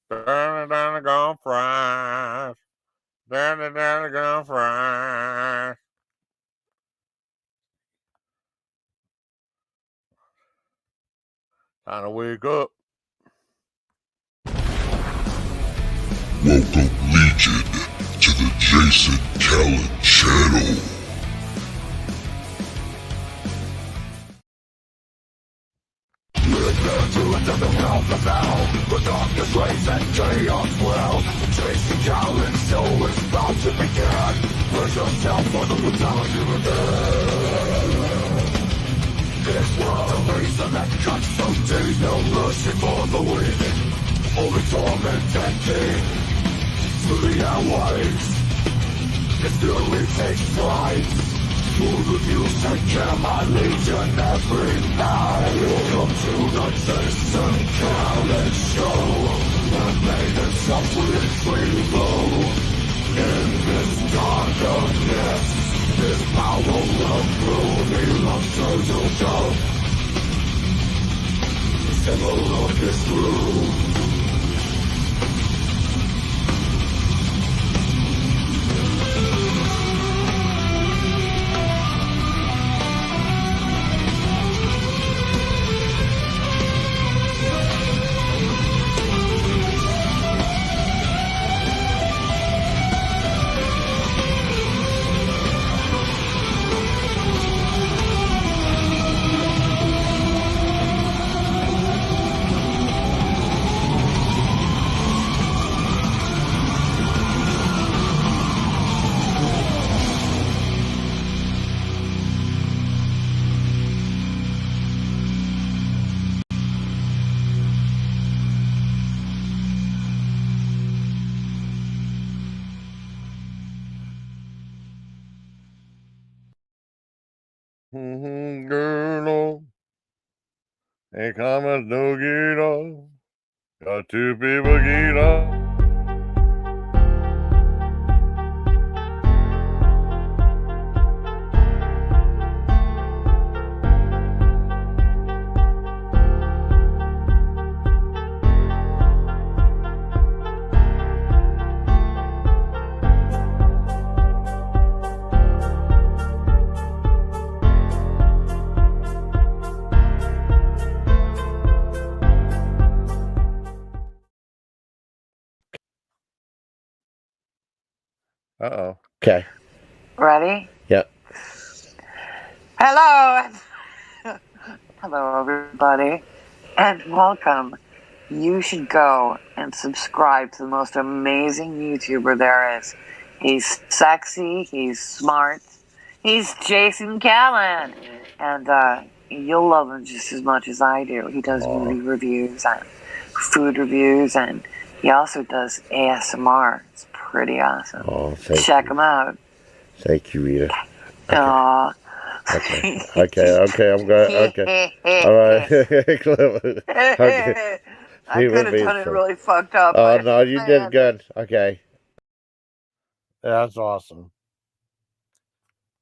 Down gone fries. Down gone fries. Time to wake up. Welcome, Legion, to the Jason Callan channel. The darkness reigns and chaos will. Jason Callan show is about to begin. Brace yourself for the brutality within. This world, the reason that cuts so deep. No mercy for the weak. Only torment and pain. Through the airwaves, it still takes flight. Full reviews take care, my legion, every night. Welcome to the Jason Callan show. And made itself with free flow. In this darkness, this power will prove he loves to go. The symbol of his groove. Girl, here comes no guitar. Got two people guitar. Uh-oh. Okay. Ready? Yep. Hello! Hello, everybody, and welcome. You should go and subscribe to the most amazing YouTuber there is. He's sexy, he's smart, he's Jason Callan, and you'll love him just as much as I do. He does movie reviews and food reviews, and he also does ASMR. It's pretty awesome. Oh, Check him out. Thank you, Rita. Aww. Okay, I'm going. Okay. All right. Okay. I could have done it really fucked up. Oh, no, you did good. Okay. Yeah, that's awesome.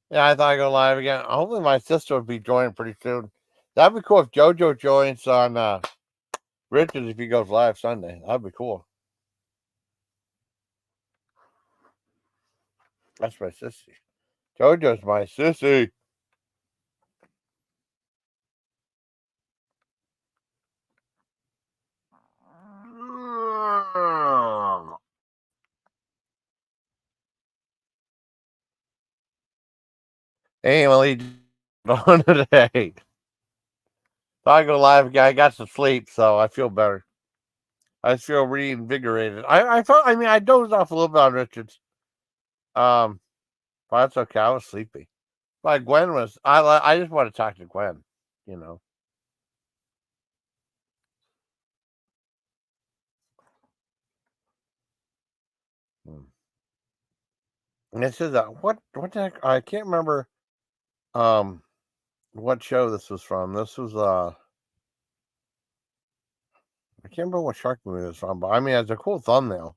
Yeah, I thought I'd go live again. Hopefully my sister would be joining pretty soon. That'd be cool if JoJo joins on Richards if he goes live Sunday. That'd be cool. That's my sissy. JoJo's my sissy. Hey, Emily, on today. Thought I'd go live again. I got some sleep, so I feel better. I just feel reinvigorated. I dozed off a little bit on Richards. But that's okay. I was sleepy. But Gwen was. I just want to talk to Gwen. You know. And this is what the heck? I can't remember. What show this was from. This was I can't remember what shark movie it was from, but I mean, it's a cool thumbnail.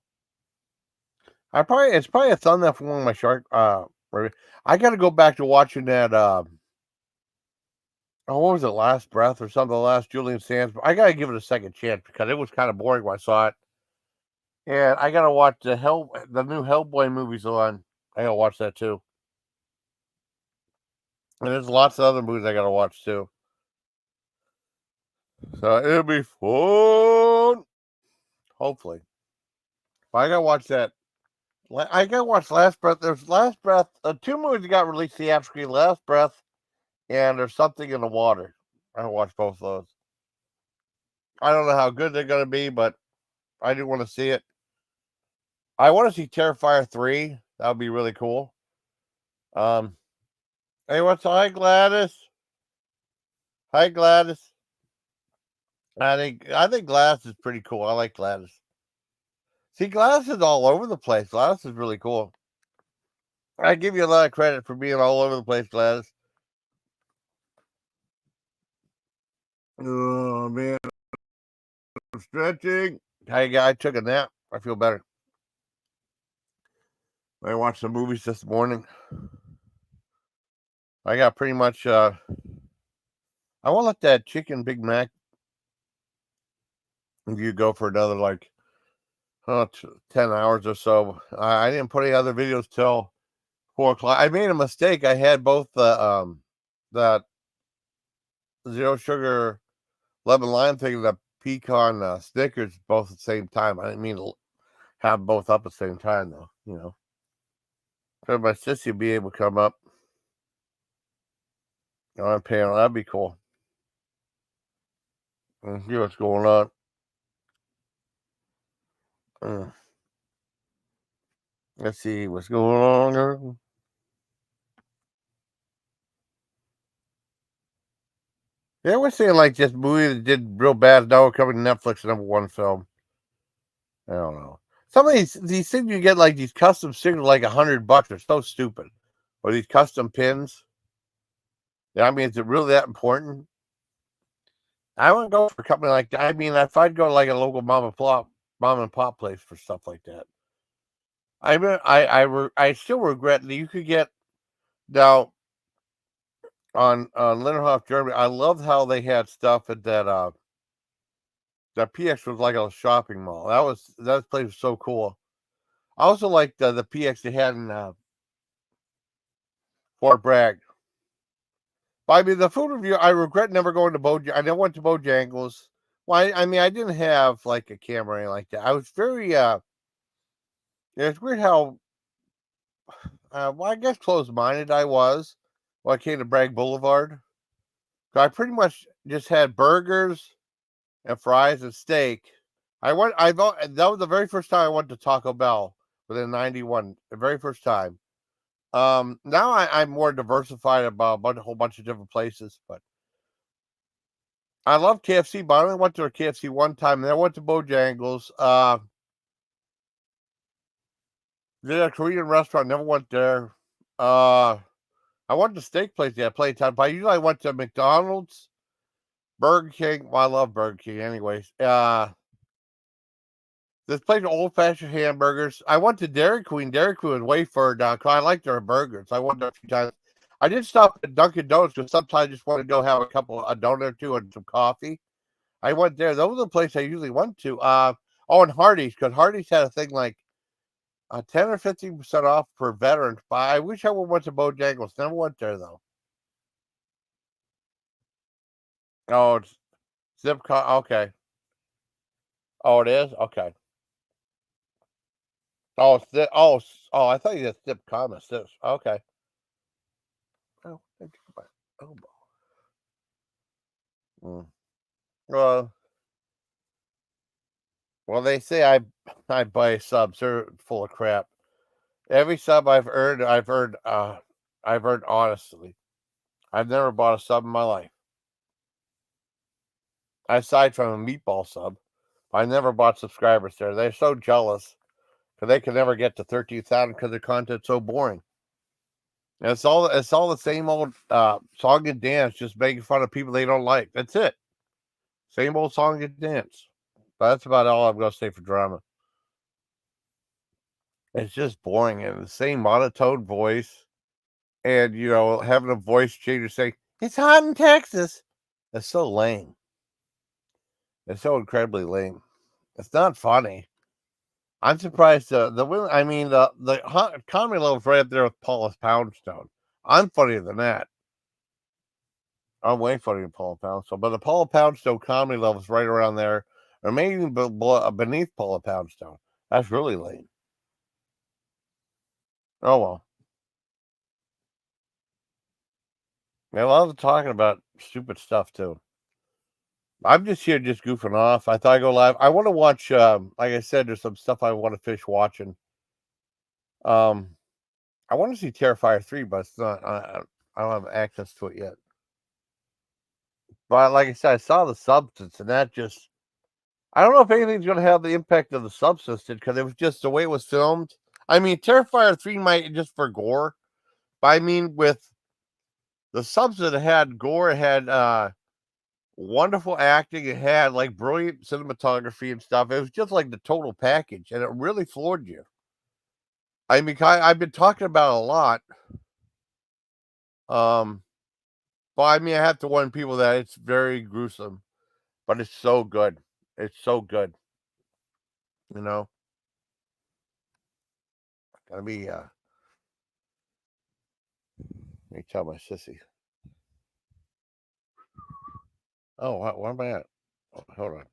It's probably a thumbnail from one of my shark. I got to go back to watching that. What was it? Last Breath or something? The last Julian Sands. I got to give it a second chance because it was kind of boring when I saw it. And I gotta watch the new Hellboy movies on. I gotta watch that too. And there's lots of other movies I gotta watch too. So it'll be fun. Hopefully. But I gotta watch that. I gotta watch Last Breath. There's Last Breath. 2 movies that got released theatrically. Last Breath, and There's Something in the Water. I gotta watch both of those. I don't know how good they're gonna be, but I do want to see it. I want to see Terrifier 3. That would be really cool. Hey, what's hi Gladys? Hi Gladys. I think Gladys is pretty cool. I like Gladys. See, Gladys is all over the place. Gladys is really cool. I give you a lot of credit for being all over the place, Gladys. Oh man, I'm stretching. I took a nap. I feel better. I watched some movies this morning. I got pretty much. I won't let that chicken Big Mac you go for another like 10 hours or so. I didn't put any other videos till 4 o'clock. I made a mistake. I had both the that zero sugar lemon lime thing and the pecan Snickers both at the same time. I didn't mean to have both up at the same time though. You know, so my sissy would be able to come up on a panel. That'd be cool. And see what's going on. Let's see what's going on. Yeah, we're seeing like this movie that did real bad. Now we're coming to Netflix, #1 film. I don't know. Some of these things you get like these custom stickers like $100. They're so stupid. Or these custom pins. Yeah, I mean, is it really that important? I wouldn't go for a company like that. I mean, if I'd go to like a local mom and pop place for stuff like that. I mean, I still regret that you could get now on Lindenhof, Germany. I loved how they had stuff at that PX was like a shopping mall. That place was so cool. I also liked the PX they had in Fort Bragg. But I mean, the food review, I regret never going to I never went to Bojangles. Well, I mean, I didn't have like a camera or anything like that. I was very it's weird how well, I guess closed-minded I was when I came to Bragg Boulevard. I pretty much just had burgers and fries and steak. That was the very first time I went to Taco Bell within 91. The very first time. Now I'm more diversified about a whole bunch of different places, but I love KFC, but I only went to a KFC one time, and then I went to Bojangles. Did a Korean restaurant, never went there. I went to steak place yeah, plenty of time, but I went to McDonald's, Burger King. Well, I love Burger King anyways. This place old fashioned hamburgers. I went to Dairy Queen. Dairy Queen was way further down. I like their burgers. I went there a few times. I did stop at Dunkin' Donuts because sometimes I just want to go have a donut or two and some coffee. I went there. Those are the places I usually went to. And Hardee's, because Hardee's had a thing like 10 or 15% off for veterans. But I wish I would went to Bojangles. Never went there though. Oh, it's Zipcar. Okay. Oh, it is. Okay. Oh, I thought you said Zip Commerce. Okay. Oh, thank you for my elbow. Well, they say I buy subs. They're full of crap. Every sub I've earned honestly. I've never bought a sub in my life. Aside from a meatball sub, I never bought subscribers there. They're so jealous because they can never get to 13,000 because their content's so boring. And it's all the same old song and dance, just making fun of people they don't like. That's it. Same old song and dance. But that's about all I'm going to say for drama. It's just boring and the same monotone voice. And, having a voice changer saying, it's hot in Texas. That's so lame. It's so incredibly lame. It's not funny. I'm surprised the women. I mean, the comedy level's right up there with Paula Poundstone. I'm funnier than that. I'm way funnier than Paula Poundstone, but the Paula Poundstone comedy level's right around there, or maybe even beneath Paula Poundstone. That's really lame. Oh well. Yeah, a lot of talking about stupid stuff too. I'm just here, just goofing off. I thought I'd go live. I want to watch. Like I said, there's some stuff I want to finish watching. I want to see Terrifier 3, but it's not. I don't have access to it yet. But like I said, I saw The Substance, and that just. I don't know if anything's going to have the impact of The Substance did, because it was just the way it was filmed. I mean, Terrifier 3 might just for gore, but I mean, with The Substance, it had gore, it had wonderful acting, it had like brilliant cinematography and stuff. It was just like the total package, and it really floored you. I mean, I've been talking about it a lot. But I mean, I have to warn people that it's very gruesome, but it's so good. It's so good. You know, gotta be. Let me tell my sissy. Oh, where am I at? Oh, hold on.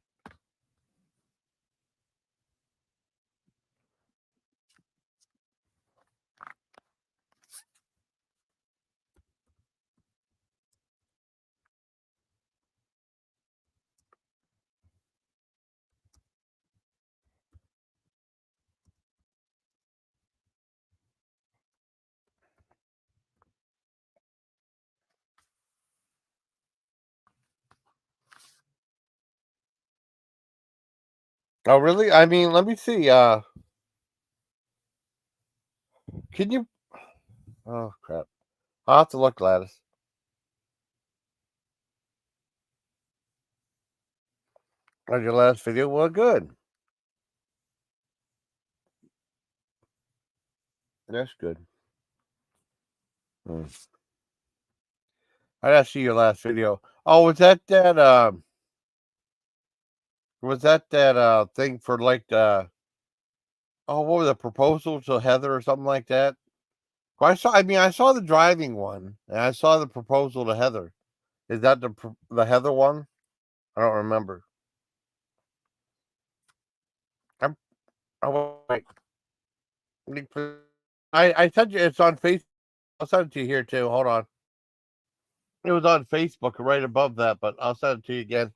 Oh, really? I mean, let me see. Can you? Oh, crap. I'll have to look, Gladys. On your last video, well, good. That's good. I gotta see your last video. Oh, was that thing for like the what was the proposal to Heather or something like that? Well, I saw the driving one, and I saw the proposal to Heather. Is that the Heather one? I don't remember. Wait. I sent you. It's on Facebook. I'll send it to you here too. Hold on. It was on Facebook right above that, but I'll send it to you again.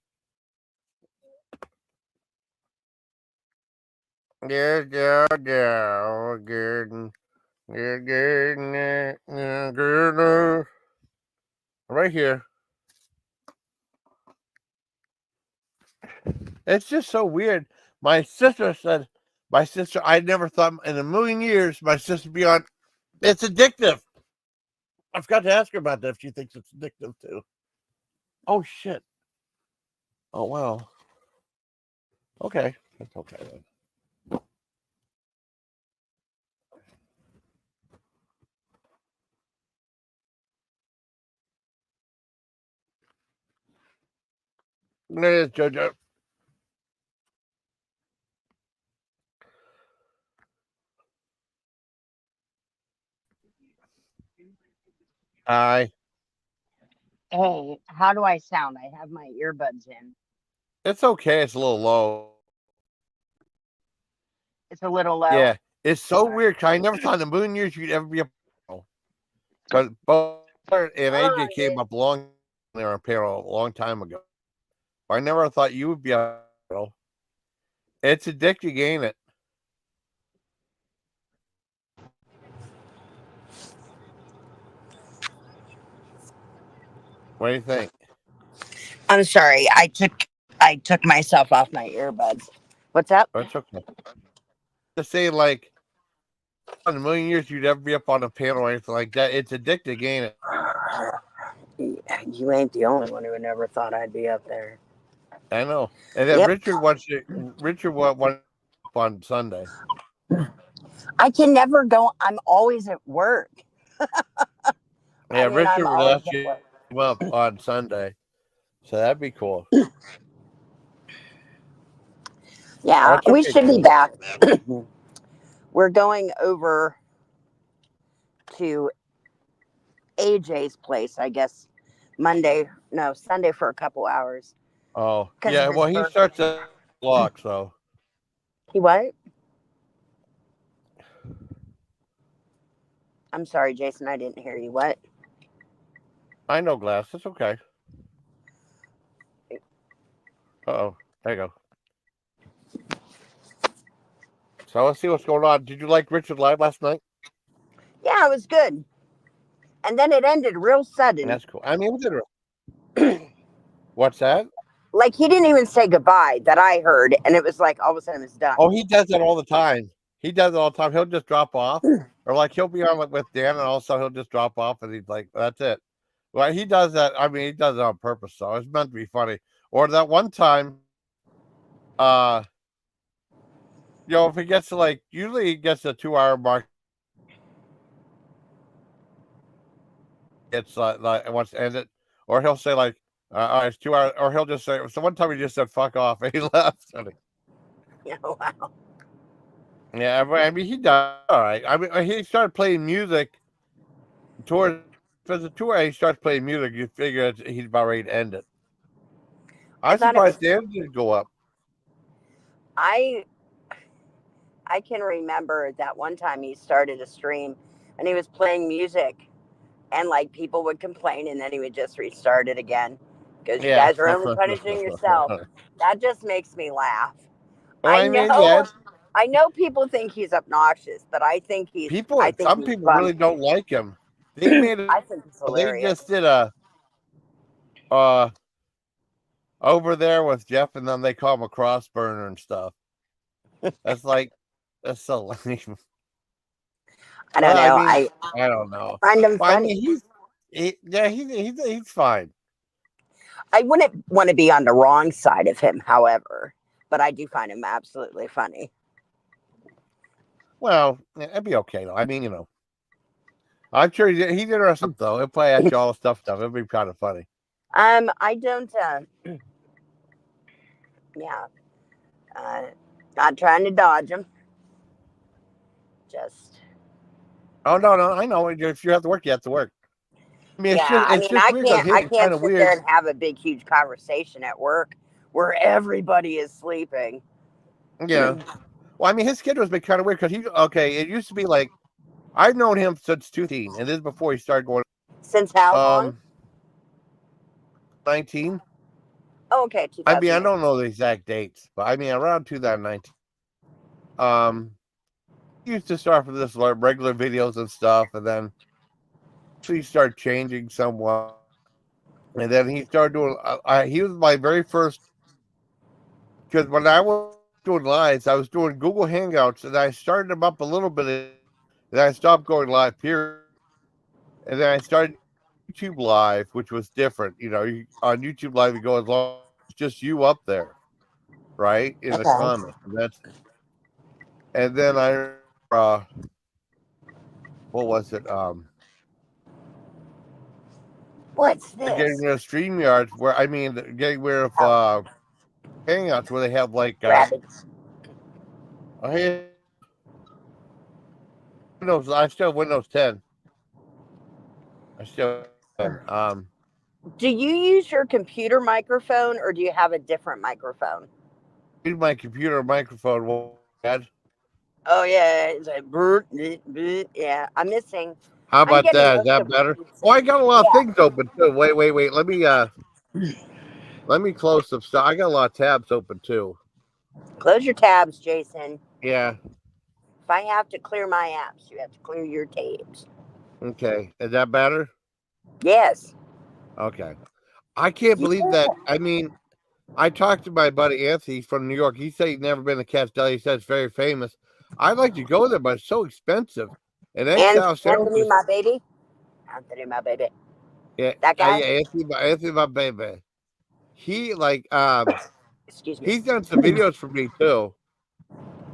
Good. Right here. It's just so weird. My sister, I never thought in a million years my sister would be on. It's addictive. I forgot to ask her about that if she thinks it's addictive too. Oh shit. Oh well. Okay. That's okay then. There it is, JoJo. Hi. Hey, how do I sound? I have my earbuds in. It's okay. It's a little low. It's a little low. Yeah. It's so weird. 'Cause I never thought in a million years you'd ever be a because both and AJ came up long there on payroll a long time ago. I never thought you would be a payroll. It's addicting, ain't it? What do you think? I'm sorry. I took myself off my earbuds. What's up? That's okay. To say like in a million years you'd ever be up on a panel or anything like that. It's addicting, ain't it? You ain't the only one who never thought I'd be up there. I know. And then Yep. Richard went up on Sunday. I can never go. I'm always at work. Yeah, Richard would ask at you work. to come up on Sunday. So that'd be cool. Yeah, That's we okay, should be too. back. We're going over to AJ's place, I guess, Sunday for a couple hours Oh, because of yeah. his Well, he birthday. starts at o'clock, so He what? I'm sorry, Jason, I didn't hear you. What? I know glass. It's okay. Uh-oh. There you go. So let's see what's going on. Did you like Richard live last night? Yeah, it was good. And then it ended real sudden. That's cool. I mean, it was what's that? Like he didn't even say goodbye that I heard, and it was like all of a sudden it's done. Oh, he does that all the time. He does it all the time. He'll just drop off, or like he'll be on like with Dan, and also he'll just drop off, and he's like, "That's it." Well, he does that. I mean, he does it on purpose, so it's meant to be funny. Or that one time, if he gets to like, usually he gets the 2 hour mark. It's like wants to end it, or he'll say like, "It's 2 hours," or he'll just say. So one time he just said, "Fuck off," and he left. Wow. Yeah, I mean, he does all right. I mean, he started playing music towards for the tour. He starts playing music. You figure he's about ready to end it. I I'm thought it was. surprised Dan didn't go up. I can remember that one time he started a stream, and he was playing music, and like people would complain, and then he would just restart it again because you Yeah. guys are only punishing yourself. That just makes me laugh. Well, I I mean, yeah, know. I know people think he's obnoxious, but I think some he's people really funny. don't like him. They made it. I think he's They hilarious. just did a over there with Jeff, and then they call him a cross burner and stuff. That's so lame. I don't Well, know. I mean, I don't know. Find him Well, I funny. mean, he's fine. I wouldn't want to be on the wrong side of him, however, but I do find him absolutely funny. Well, it'd be okay though. I mean, I'm sure he's interesting though. He'll play at you all the stuff. It'd be kind of funny. I don't. Yeah. Not trying to dodge him. Just. Oh no, I know. If you have to work, you have to work. I mean, Yeah. I it's mean, just weird because I he's kind can't of sit there weird. and have a big, huge conversation at work where everybody is sleeping. Yeah. Well, I mean, his schedule has been kind of weird because it used to be like I've known him since 2000, and this is before he started going. Since how long? 19. Oh, okay, I mean, I 2000. don't know the exact dates, but I mean around 2019. He used to start with this like regular videos and stuff, and then he started changing somewhat, and then he started doing. He was my very first because when I was doing lives, I was doing Google Hangouts, and I started them up a little bit, and then I stopped going live. Period. And then I started YouTube Live, which was different. On YouTube Live, you go as long as it's just you up there, right, in the Okay. comments. And then what was it? What's Getting this? rid of StreamYards, getting rid of Hangouts, where they have like Rabbits. Windows. I still have Windows 10. I still Do you use your computer microphone or do you have a different microphone? use my computer microphone. Oh yeah, it's like yeah. I'm missing. How I'm about getting that? Is most that of what better? you Oh, I said. got a lot of Yeah. things open too. Wait. Let me close some stuff. I got a lot of tabs open too. Close your tabs, Jason. Yeah. If I have to clear my apps, you have to clear your tabs. Okay. Is that better? Yes. Okay. I can't believe that. I mean, I talked to my buddy Anthony from New York. He said he'd never been to Cat's Deli. He said it's very famous. I'd like to go there, but it's so expensive. And Anthony, sandwiches. my baby. Anthony, my baby. Yeah, That guy. Yeah, Anthony, my baby. He Excuse me. he's done some videos for me too.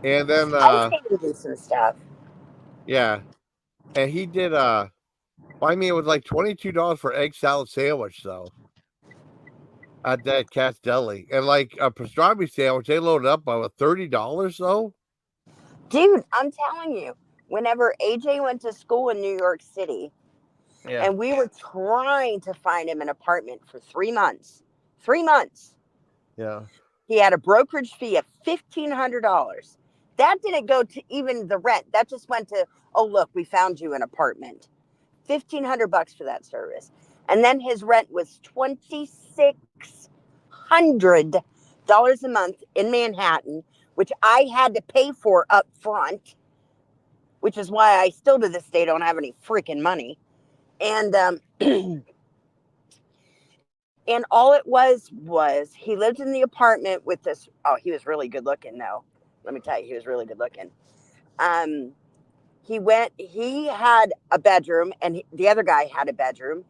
And then I've seen him do some stuff. yeah, and he did it was like $22 for egg salad sandwich though. at that Cat's Deli, and like a pastrami sandwich, they loaded up by $30 though. Dude, I'm telling you, whenever AJ went to school in New York City, Yeah, and we were trying to find him an apartment for 3 months. 3 months. yeah. He had a brokerage fee of $1,500. That didn't go to even the rent. That just went to, oh look, we found you an apartment. $1,500 for that service. And then his rent was $2,600 a month in Manhattan, which I had to pay for up front, which is why I still to this day don't have any freaking money. And and all it was he lived in the apartment with this. Oh, he was really good looking though. Let me tell you, he was really good looking. He had a bedroom, and the other guy had a bedroom,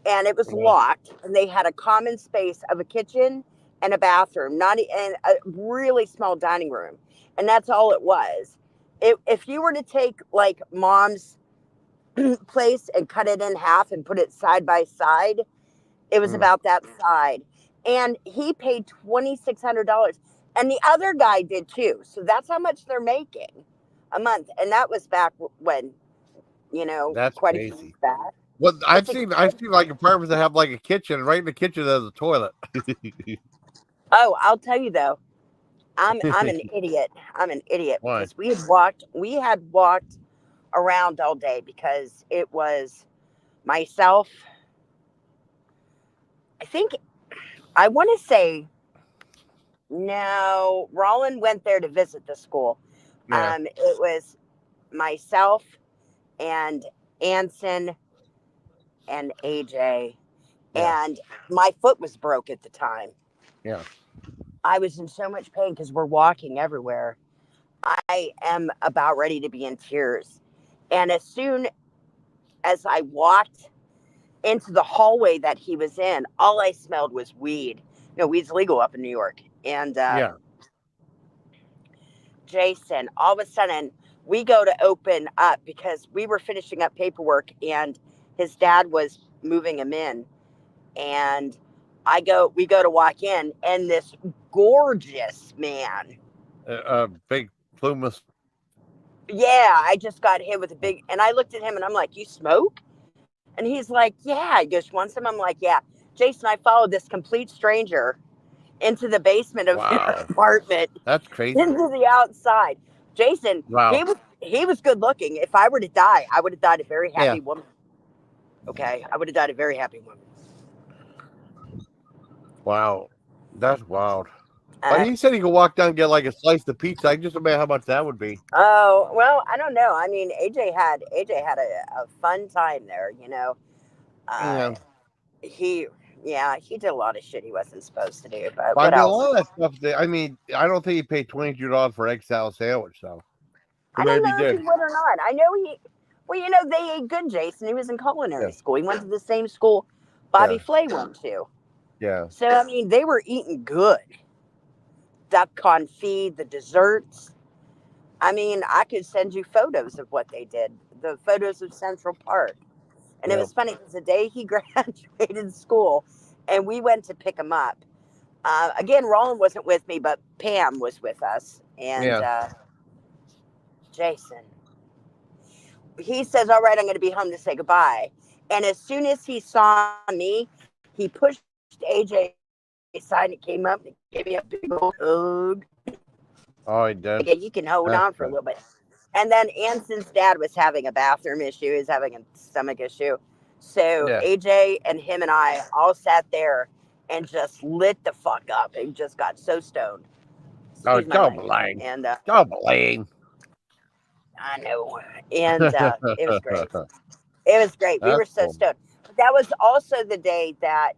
and it was locked, and they had a common space of a kitchen and a bathroom, and a really small dining room, and that's all it was. If you were to take like mom's place and cut it in half and put it side by side, it was about that side. And he paid $2,600, and the other guy did too. So that's how much they're making a month, and that was back when, That's quite a few crazy. years back. Well, I've It's seen like apartments that have like a kitchen. Right in the kitchen, there's a toilet. Oh, I'll tell you though, I'm an idiot. I'm an idiot Why? because we had walked around all day because it was myself. I want to say no. Roland went there to visit the school. Yeah. It was myself and Anson and AJ, Yeah. and my foot was broke at the time. Yeah. I was in so much pain because we're walking everywhere. I am about ready to be in tears. And as soon as I walked into the hallway that he was in, all I smelled was weed. Weed's legal up in New York. And Yeah. Jason, all of a sudden, we go to open up because we were finishing up paperwork and his dad was moving him in. And we go to walk in, and this gorgeous man. Big plumas. Yeah, I just got hit with and I looked at him and I'm like, you smoke? And he's like, yeah. He goes, want some? I'm like, yeah. Jason, I followed this complete stranger into the basement of their apartment. That's crazy. Into the outside. Jason, Wow. he was good looking. If I were to die, I would have died a very happy woman. Okay, I would have died a very happy woman. Wow, that's wild. But he said he could walk down and get like a slice of pizza. I can just imagine how much that would be. Oh well, I don't know. I mean, AJ had a fun time there. He did a lot of shit he wasn't supposed to do. But what a else? lot of that stuff. I don't think he paid $22 for egg salad sandwich though. I don't know if he would or not. I know they ate good. Jason, he was in culinary school. He went to the same school Bobby Flay went to. Yeah. So I mean, they were eating good. Duck confit, the desserts. I mean, I could send you photos of what they did. The photos of Central Park. And it was funny because the day he graduated school and we went to pick him up. Again, Roland wasn't with me, but Pam was with us. And Jason, he says, all right, I'm going to be home to say goodbye. And as soon as he saw me, he pushed AJ aside and came up and gave me a big old hug. Oh, he did? Again, you can hold on for a little bit. And then Anson's dad was having a bathroom issue. He was having a stomach issue. So AJ and him and I all sat there and just lit the fuck up and just got so stoned. Don't blame. And don't blame. I know. And it was great. It was great. We were so stoned. But that was also the day that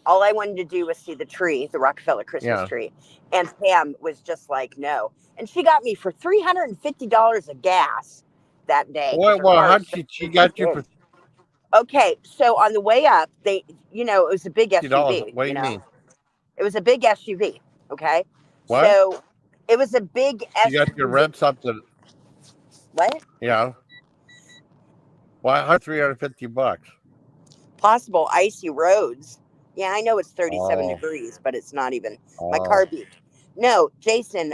all I wanted to do was see the tree, the Rockefeller Christmas tree. And Pam was just like, no. And she got me for $350 of gas that day. Well, how'd she got you for? Okay, so on the way up, it was a big SUV. What do you mean? It was a big SUV. Okay. What? So it was a big SUV. You got to rent something. What? Yeah. Why $350? Possible icy roads. Yeah, I know it's 37 Oh, degrees, but it's not even. My oh, car beeped. No, Jason.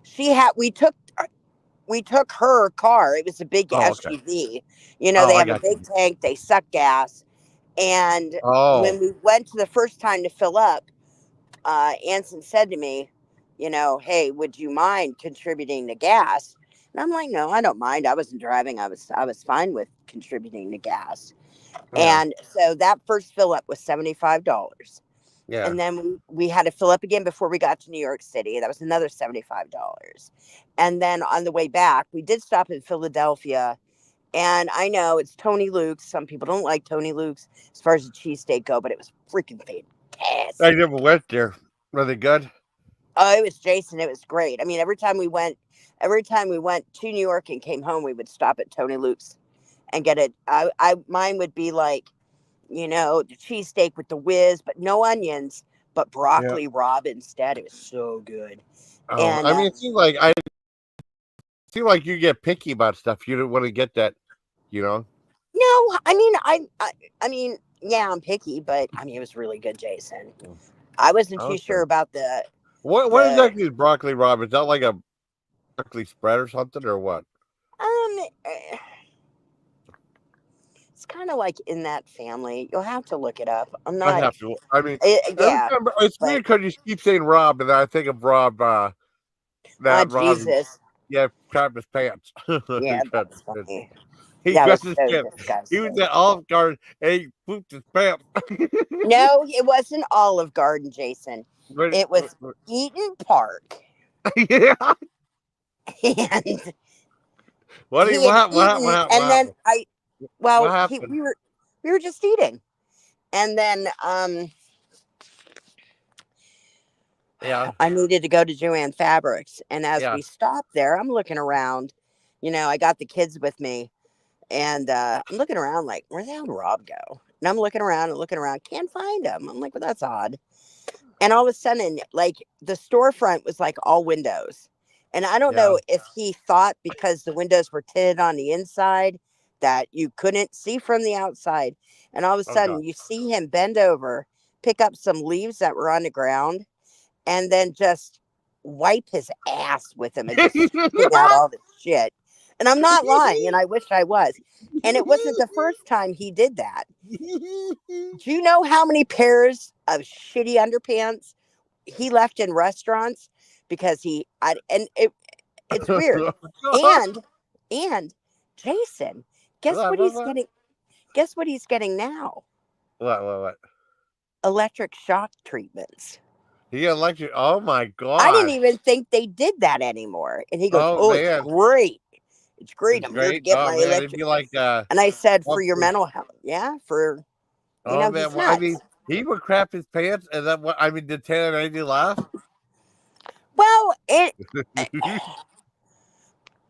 She had. We took her car. It was a big oh, okay. SUV. You know, Oh, they I have a got big you. tank. They suck gas. And when Oh, we went to the first time to fill up, Anson said to me, you know, hey, would you mind contributing to gas? And I'm like, no, I don't mind. I wasn't driving. I was fine with contributing to gas. yeah, And so that first fill up was $75. yeah. And then we had to fill up again before we got to New York City. That was another $75. And then on the way back, we did stop in Philadelphia. And I know it's Tony Luke's. Some people don't like Tony Luke's as far as the cheesesteak go, but it was freaking I fantastic. never went there. Were they good? Oh, it was Jason. It was great. I mean, every time we went to New York and came home, we would stop at Tony Luke's and get it. Mine would be like, you know, the cheesesteak with the whiz, but no onions, but Yeah. broccoli rabe instead. It was so good. Oh, And I mean, it seems like you get picky about stuff. You don't want to get that, you know. no, I mean, yeah, I'm picky, but I mean, it was really good, Jason. I wasn't too sure Okay. about the What the exactly is broccoli rabe? Is that like a broccoli spread or something, or what? eh, it's kind of like in that family. You'll have to look it up. I'm I not, have to. I mean, every yeah, time it's but weird because you keep saying Rob, and then I think of Rob. That Rob, Jesus, yeah, crapped his pants. yeah, He crapped that's his pants. funny. He That was crapped his so pants. He was disgusting. at Olive Garden and he pooped his pants. No, it wasn't Olive Garden, Jason. But- It was Eaton Park, yeah. and What he had eaten, and then happened? What he happened? we were just eating, and then Yeah, I needed to go to Joanne Fabrics, and as yeah. we stopped there, I'm looking around. You know, I got the kids with me, and I'm looking around like, where the hell did Rob go? And I'm looking around and looking around, can't find him. I'm like, well, that's odd. And all of a sudden, like the storefront was like all windows. And I don't Yeah. know if he thought because the windows were tinted on the inside that you couldn't see from the outside. And all of a Oh God. sudden, you see him bend over, pick up some leaves that were on the ground, and then just wipe his ass with him and just spitting out all the shit. And I'm not lying, and I wish I was. And it wasn't the first time he did that. Do you know how many pairs of shitty underpants he left in restaurants because it's weird. And Jason, guess what he's What? getting? Guess what he's getting now? What? Electric shock treatments. He got elected. Oh my I didn't God. even think they did that anymore. And he goes, Oh "Oh, it's man. great. It's great. It's I'm here to great. get Oh my man. It'd electric." be like And I said, "For up your for- mental health, yeah, for oh man. he's Well, I nuts." mean, he would crap his pants, and then what? I mean, did Taylor and Andy laugh? Well,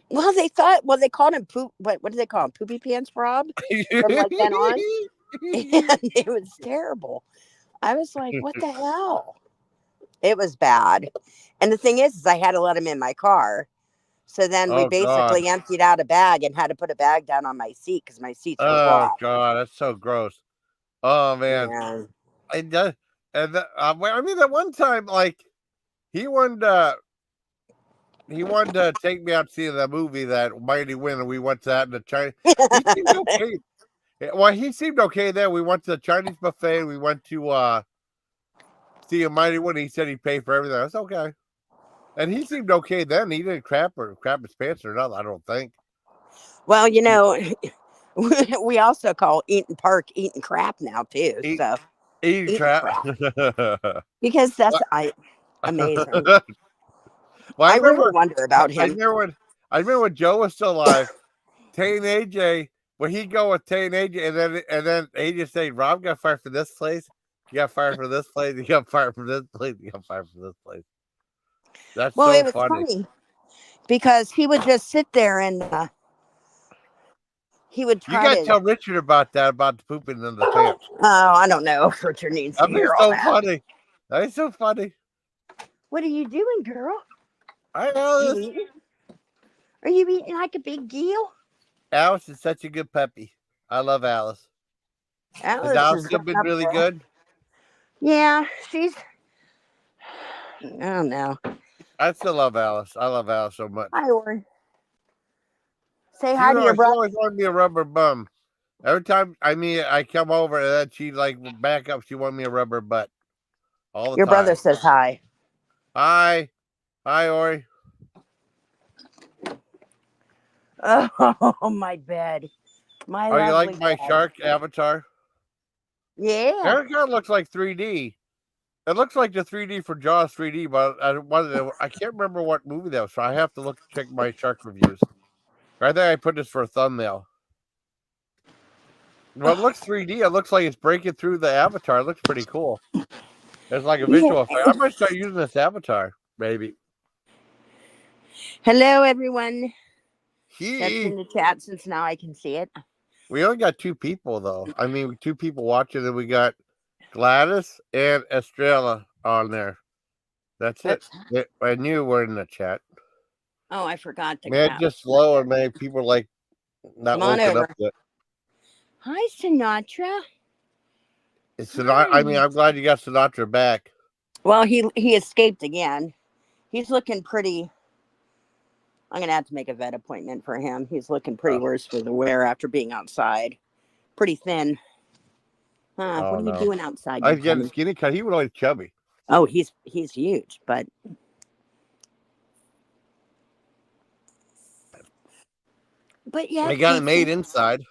well, they thought, well, they called him poop. What did they call him? Poopy Pants Rob from like then on. And it was terrible. I was like, what the hell? It was bad. And the thing is I had to let him in my car. So then we Oh God. basically emptied out a bag and had to put a bag down on my seat because my seats were Oh cloth. God. That's so gross. Oh man. Yeah. I does. And I mean, that one time, like he wanted to take me out to see the movie that Mighty Wind, and we went to that in the China. He seemed okay. Well, he seemed okay there. We went to the Chinese buffet. We went to see a Mighty Wind. He said he'd pay for everything. That's okay. And he seemed okay then. He didn't crap his pants or nothing, I don't think. Well, you know, we also call Eaton Park Eaton Crap now too. Eat, So eating Eaton crap. Crap because that's amazing. Well, I really wonder about him. I remember when Joe was still alive. Tay and AJ, when he go with Tay and AJ, and then AJ say, "Rob got fired for this place. You got fired for this place. You got fired for this place. You got fired for this place." That's Well, so it was funny. funny because he would just sit there and he would You try got to to. tell Richard about that, about the pooping in the pants. Oh, I don't know if Richard needs to That'd be hear all so that. funny. That's so funny. What are you doing, girl? I know You this. eating? Are you eating like a big deal? Alice is such a good puppy. I love Alice. Has Alice Alice is still getting been up really there. good? Yeah, she's. I don't know. I still love Alice. I love Alice so much. Hi, Ori. Say hi to your She brother. always wanted me a rubber bum. Every time I come over and then she like back up, she wanted me a rubber butt all the Your time. brother says hi. Hi, Ori. Oh, my bed. My Oh, you lovely like my bed. shark avatar? Yeah. That kind of looks like 3D. It looks like the 3D for Jaws 3D, but I can't remember what movie that was. So I have to check my shark reviews. I think I put this for a thumbnail. Well, it looks 3D. It looks like it's breaking through the avatar. It looks pretty cool. It's like a visual effect. I might start using this avatar, maybe. Hello, everyone. That's He. in the chat since now I can see it. We only got 2 people though. I mean, 2 people watching, and we got Gladys and Estrella on there. That's it. I knew we're in the chat. Oh, I forgot the Man, crap. just slow, and man, people like not Come on woken up over. yet. Hi, Sinatra. It's Sinatra. I mean, I'm glad you got Sinatra back. Well, he escaped again. He's looking pretty. I'm gonna have to make a vet appointment for him. He's looking pretty worse for the wear after being outside. Pretty thin. What are you doing outside? I You was getting coming? skinny cut. He was always chubby. Oh, he's huge, but yeah, They got it Jason. made inside.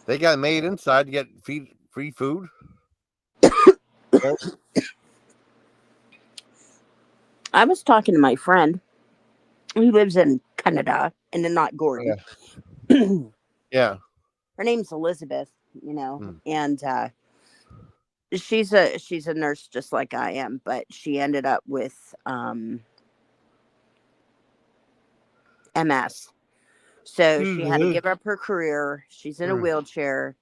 They got it made inside to get free food. I was talking to my friend who lives in Canada, and then not Gordon. Yeah. Yeah. Her name's Elizabeth, and she's a nurse just like I am, but she ended up with MS. So she had to give up her career. She's in a wheelchair.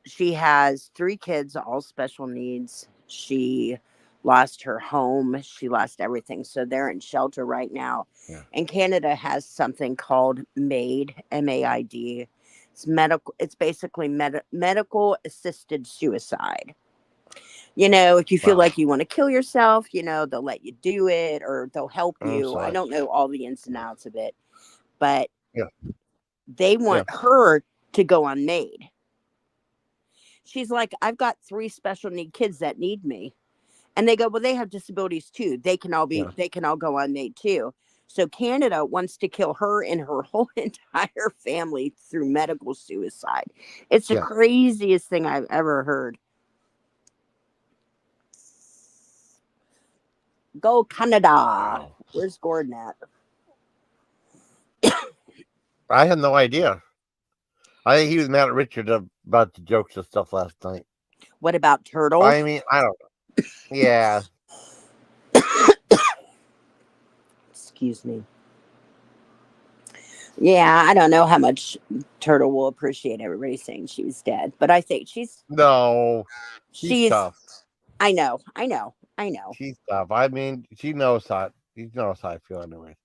She has 3 kids, all special needs. She lost her home. She lost everything. So they're in shelter right now. Yeah. And Canada has something called MAID, MAID. It's medical. It's basically medical assisted suicide. If you feel like you want to kill yourself, they'll let you do it or they'll help you. I don't know all the ins and outs of it, but they want her to go on MAID. She's like, I've got 3 special need kids that need me. And they go, well, they have disabilities too. They can all go on MAID too. So Canada wants to kill her and her whole entire family through medical suicide. It's the craziest thing I've ever heard. Go Canada. Wow. Where's Gordon at? I had no idea. I think he was mad at Richard about the jokes and stuff last night. What about turtles? I mean, I don't know. Yeah. Excuse me. Yeah, I don't know how much Turtle will appreciate everybody saying she was dead, but I think she's tough. I know. She's tough. I mean, she knows how I feel anyway.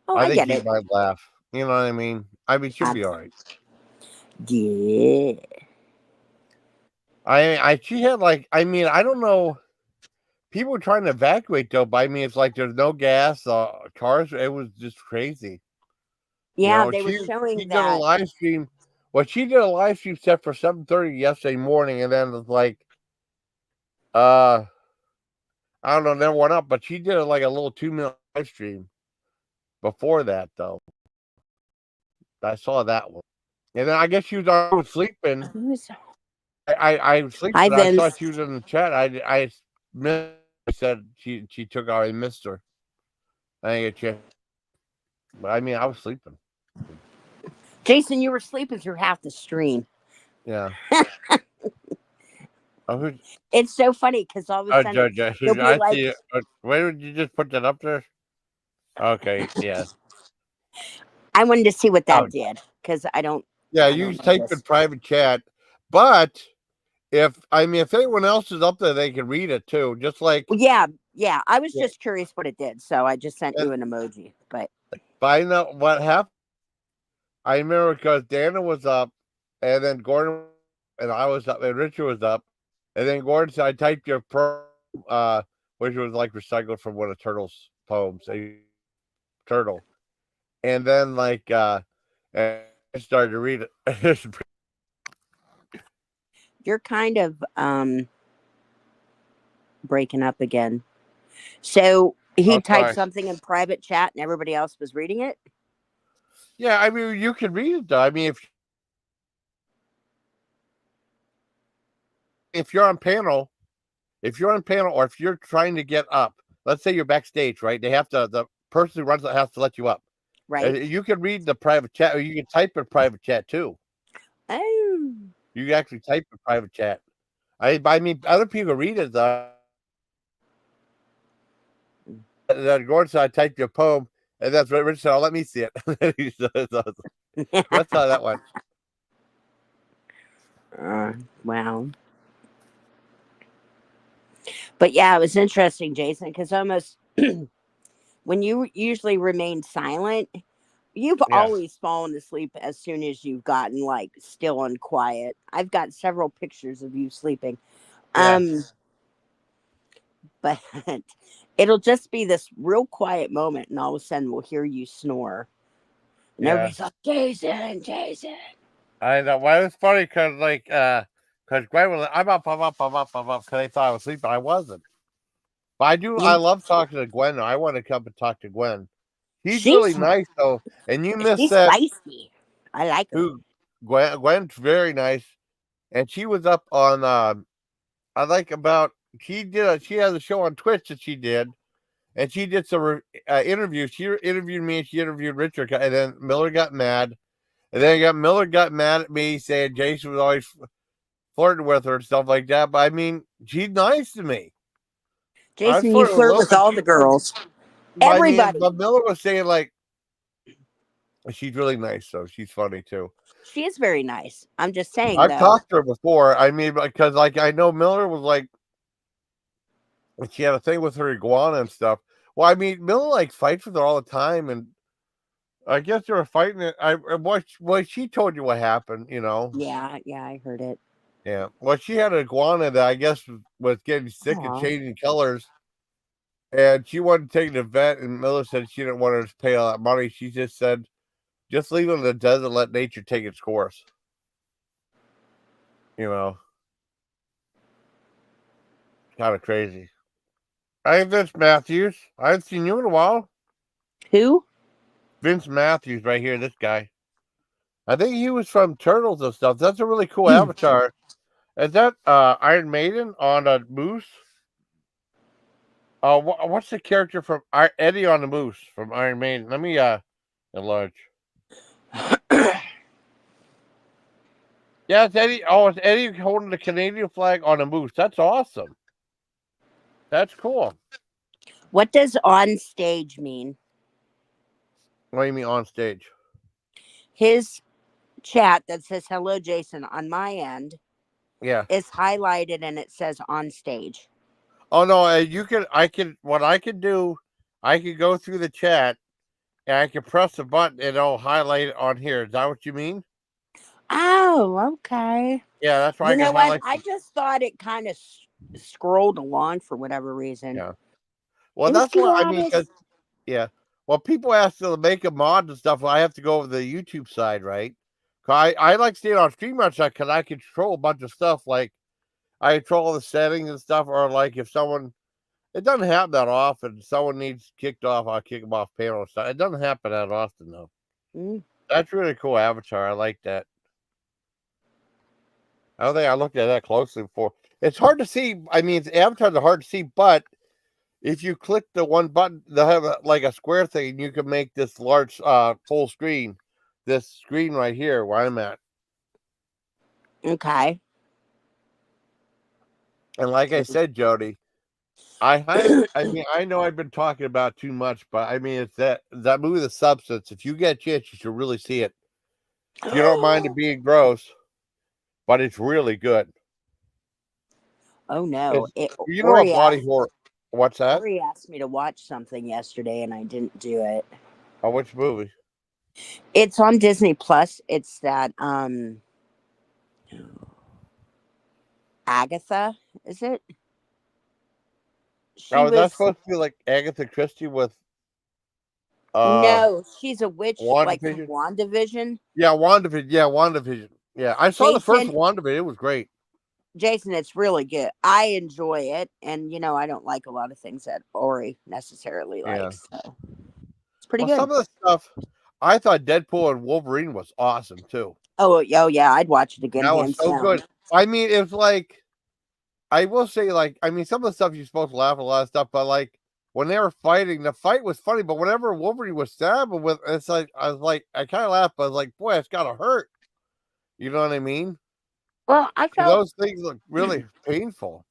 Oh, I think get she might laugh. You know what I mean? I mean, she'll be all right. Yeah. She had I don't know. People were trying to evacuate though, but I mean, it's like there's no gas, cars. It was just crazy. Yeah, they were showing she did a live stream. Well, she did a live stream set for 7:30 yesterday morning, and then it was like, I don't know, never went up, but she did like a little 2-minute live stream before that though. I saw that one, and then I guess she was sleeping. I was sleeping. I thought she was in the chat. I said she took out. I missed her. I didn't get a chance. But I mean, I was sleeping. Jason, you were sleeping through half the stream. Yeah. It's so funny because all of a sudden you'll be like, see it. Where did you just put that up there? Okay, yeah. I wanted to see what that did because I don't. Yeah, you type in private chat, but if anyone else is up there, they can read it too. Just like yeah. I was just curious what it did, so I just sent you an emoji. But I know what happened. I remember because Dana was up, and then Gordon and I was up, and Richard was up, and then Gordon said, "I typed your which was like recycled from one of Turtle's poems, a turtle." And then and I started to read it. You're kind of breaking up again. So he Oh, typed sorry. something in private chat and everybody else was reading it? Yeah, I mean, you can read it though. I mean, if you're on panel, or if you're trying to get up, let's say you're backstage, right? The person who runs it has to let you up. Right. You can read the private chat, or you can type in private chat too. Oh. You can actually type in private chat. I mean, other people read it though. And then Gordon said, "I typed your poem," and that's what Rich said. "Oh, let me see it." That's how that went. Wow. But yeah, it was interesting, Jason, because almost when you usually remain silent, you've Yeah. always fallen asleep as soon as you've gotten like still and quiet. I've got several pictures of you sleeping. Yeah. But it'll just be this real quiet moment, and all of a sudden we'll hear you snore. And Yeah. everybody's like, Jason, Jason. I know. Well, it's funny because Gwen was like, I'm up, because they thought I was sleeping. I wasn't. But I love talking to Gwen. I want to come and talk to Gwen. She's really nice though. And you missed She's that. feisty. I like her. Gwen's very nice. And she was up on I like about she has a show on Twitch that she did. And she did some interviews. She interviewed me and she interviewed Richard. And then Miller got mad. And then Miller got mad at me saying Jason was always flirting with her and stuff like that. But I mean, she's nice to me. Jason, you flirt with all the girls. Everybody. But Miller was saying like she's really nice, so she's funny too. She is very nice. I'm just saying. I've though. talked to her before. I mean, because I know Miller was like, she had a thing with her iguana and stuff. Well, I mean, Miller fights with her all the time, and I guess they were fighting it. She told you what happened, you know. Yeah, I heard it. Yeah. Well, she had an iguana that I guess was getting sick and changing colors. And she wanted to take the vet, and Miller said she didn't want her to pay all that money. She just said, just leave it in the desert, let nature take its course. You know. Kind of crazy. Hey, Vince Matthews. I haven't seen you in a while. Who? Vince Matthews, right here, this guy. I think he was from Turtles and stuff. That's a really cool avatar. Is that Iron Maiden on a moose? What's the character from Eddie on the Moose from Iron Maiden? Let me enlarge. Yeah, it's Eddie. Oh, it's Eddie holding the Canadian flag on a moose. That's awesome. That's cool. What does on stage mean? What do you mean on stage? His chat that says hello, Jason, on my end, is highlighted and it says on stage. Oh no, what I can do, I can go through the chat and I can press the button and it'll highlight it on here. Is that what you mean? Oh, okay. Yeah, that's right. You know what? I just thought it kind of scrolled along for whatever reason. Yeah. Well, that's what I mean. Yeah. Well, people ask to make a mod and stuff. Well, I have to go over the YouTube side, right? I like staying on StreamYard because I control a bunch of stuff. Like I control the settings and stuff. Or like if someone, it doesn't happen that often. Someone needs kicked off, I'll kick them off panel and stuff. It doesn't happen that often though. That's really cool avatar. I like that. I don't think I looked at that closely before. It's hard to see. I mean, avatars are hard to see, but if you click the one button, they'll have a square thing, and you can make this large full screen. This screen right here, where I'm at. Okay. And like I said, Jody, I mean, I know I've been talking about too much, but I mean, it's that movie, The Substance. If you get a chance, you should really see it. If you don't mind it being gross, but it's really good. Oh no! You know what body horror? What's that? Corey asked me to watch something yesterday, and I didn't do it. Oh, which movie? It's on Disney Plus. It's that Agatha, is it? She Oh, that's was supposed to be like Agatha Christie with uh no, she's a witch like from WandaVision. WandaVision. Yeah, WandaVision. Yeah, WandaVision. Yeah, I saw the first Jason, WandaVision. It was great. Jason, it's really good. I enjoy it, and I don't like a lot of things that Ori necessarily Yeah. likes, so it's pretty Well, good. some of the stuff I thought Deadpool and Wolverine was awesome too. Oh, yeah, I'd watch it again, That was hands so down. good. I mean, it's like I will say, like, I mean, some of the stuff you're supposed to laugh at a lot of stuff, but like when they were fighting, the fight was funny. But whenever Wolverine was stabbing with, it's like I was like, I kind of laughed, but I was like, boy, it's gotta hurt. You know what I mean? Well, I 'Cause felt those things look really painful.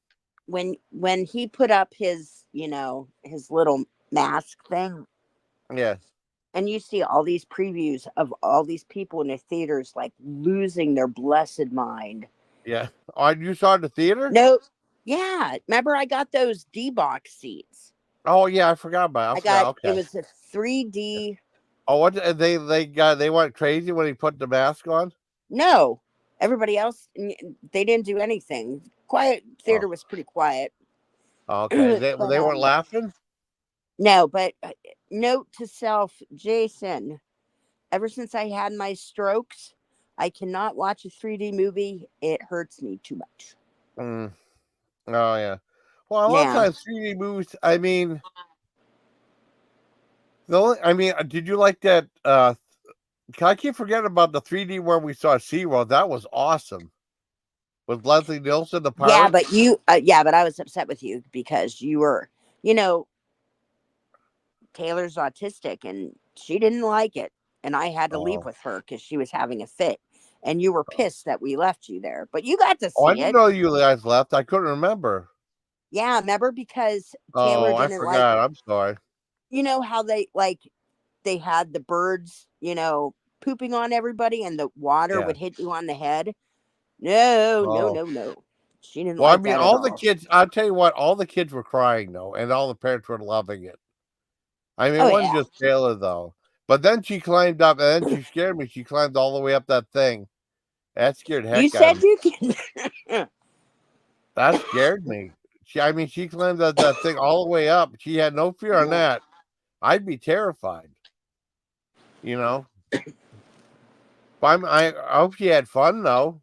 when he put up his his little mask thing, Yeah, and you see all these previews of all these people in the theaters like losing their blessed mind. yeah. Oh, you saw it in the theater? No, yeah. Remember, I got those D box seats. Oh yeah, I forgot about. It. I forgot. It Okay. was a 3D. Oh, what they went crazy when he put the mask on. No, everybody else they didn't do anything. Quiet Oh, theater was pretty quiet. okay. but They weren't laughing. no, but note to self, Jason. Ever since I had my strokes, I cannot watch a 3D movie. It hurts me too much. Mm. Oh yeah. Well, a lot of Yeah. times 3D movies. I mean, did you like that? I keep forgetting about the 3D where we saw SeaWorld. That was awesome. With Leslie Nielsen, the Yeah, pirate. but but I was upset with you because you were, Taylor's autistic and she didn't like it. And I had to leave Oh. with her because she was having a fit. And you were pissed that we left you there. But you got to Oh, I see didn't it. know you guys left. I couldn't remember. Yeah, remember because Taylor Oh, I didn't like, forgot. I'm sorry. how they had the birds, pooping on everybody and the water Yeah. would hit you on the head. No, no, Oh. no, no. She didn't Well, I like mean, that at all the all. kids. I'll tell you what. All the kids were crying though, and all the parents were loving it. I mean, it Oh, wasn't yeah. just Taylor though. But then she climbed up, and then she scared me. She climbed all the way up that thing. That scared the You heck out of said me. you can. That scared me. She climbed that thing all the way up. She had no fear on Yeah. that. I'd be terrified. You know. But I hope she had fun though.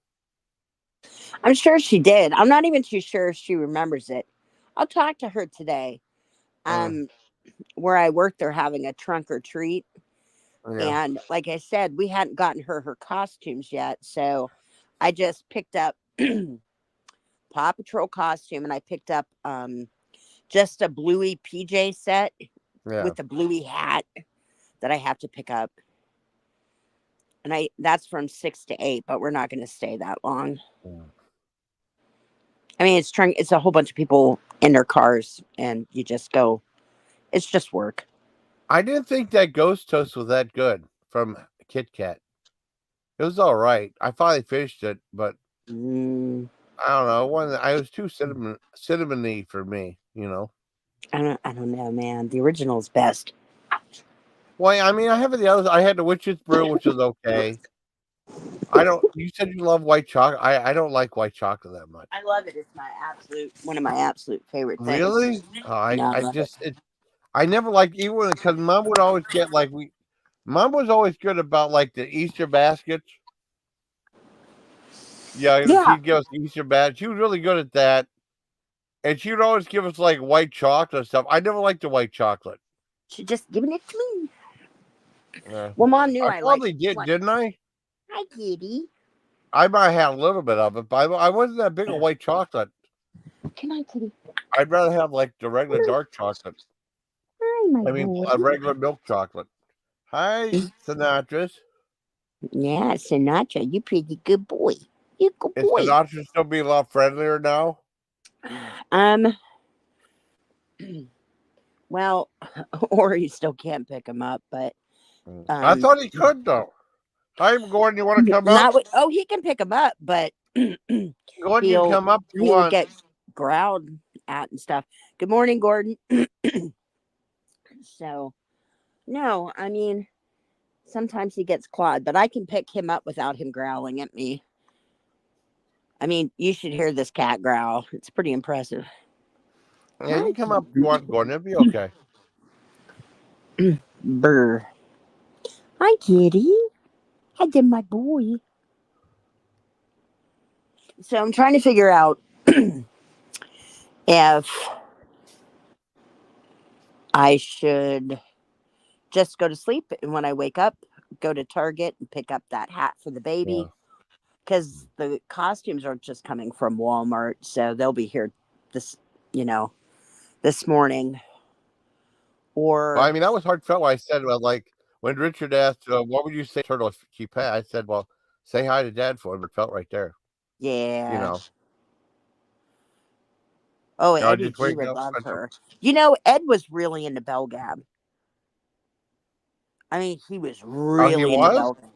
I'm sure she did. I'm not even too sure if she remembers it. I'll talk to her today. Mm, Where I work, they're having a trunk or treat. yeah. And like I said, we hadn't gotten her costumes yet. So I just picked up Paw Patrol costume and I picked up just a Bluey PJ set Yeah. with a Bluey hat that I have to pick up. And that's from 6 to 8, but we're not going to stay that long. Yeah. I mean, it's a whole bunch of people in their cars and you just go, it's just work. I didn't think that Ghost Toast was that good from Kit Kat. It was all right. I finally finished it, but Mm, I don't know. I was too cinnamony for me. You know. I don't know, man. The original's best. Well, I mean, I have the others. I had the Witch's Brew, which is okay. I don't. You said you love white chocolate. I don't like white chocolate that much. I love it. It's one of my absolute favorite things. Really? Yeah, I I love just I never liked even because Mom would always get Mom was always good about like the Easter baskets. Yeah, Yeah. she'd give us Easter basket. She was really good at that, and she would always give us like white chocolate and stuff. I never liked the white chocolate. She just giving it to me. Yeah. Well, Mom knew I I probably liked did, didn't I? Hi, kitty. I might have a little bit of it, but I wasn't that big of white chocolate. Come on, kitty. I'd rather have like the regular dark chocolate. Hi, my I mean, boy. a regular milk chocolate. Hi, Sinatra's. Yeah, Sinatra, you pretty good boy. You good Is boy. Sinatra still being a lot friendlier now? Well, or you still can't pick him up, but I thought he could though. Hi, Gordon. You want to come up? he can pick him up, but Gordon, you can come up if you he'll want. get growled at and stuff. Good morning, Gordon. So, no, I mean, sometimes he gets clawed, but I can pick him up without him growling at me. I mean, you should hear this cat growl. It's pretty impressive. Yeah, you can come up if you want, Gordon. It'll be okay. Brr. Hi, kitty. Hi, there, my boy. So I'm trying to figure out if I should just go to sleep and when I wake up, go to Target and pick up that hat for the baby. Yeah. Because the costumes are just coming from Walmart, so they'll be here this, this morning. Or Well, I mean, that was heartfelt. I said, well, like when Richard asked, "What would you say, Turtle, if she passed?" I said, "Well, say hi to Dad for him." It felt right there. yeah. You know, Oh, I Eddie just G wake would up. love I took- her. Ed was really into Bell Gab. I mean, he was Oh, he really into was. Bell Gab.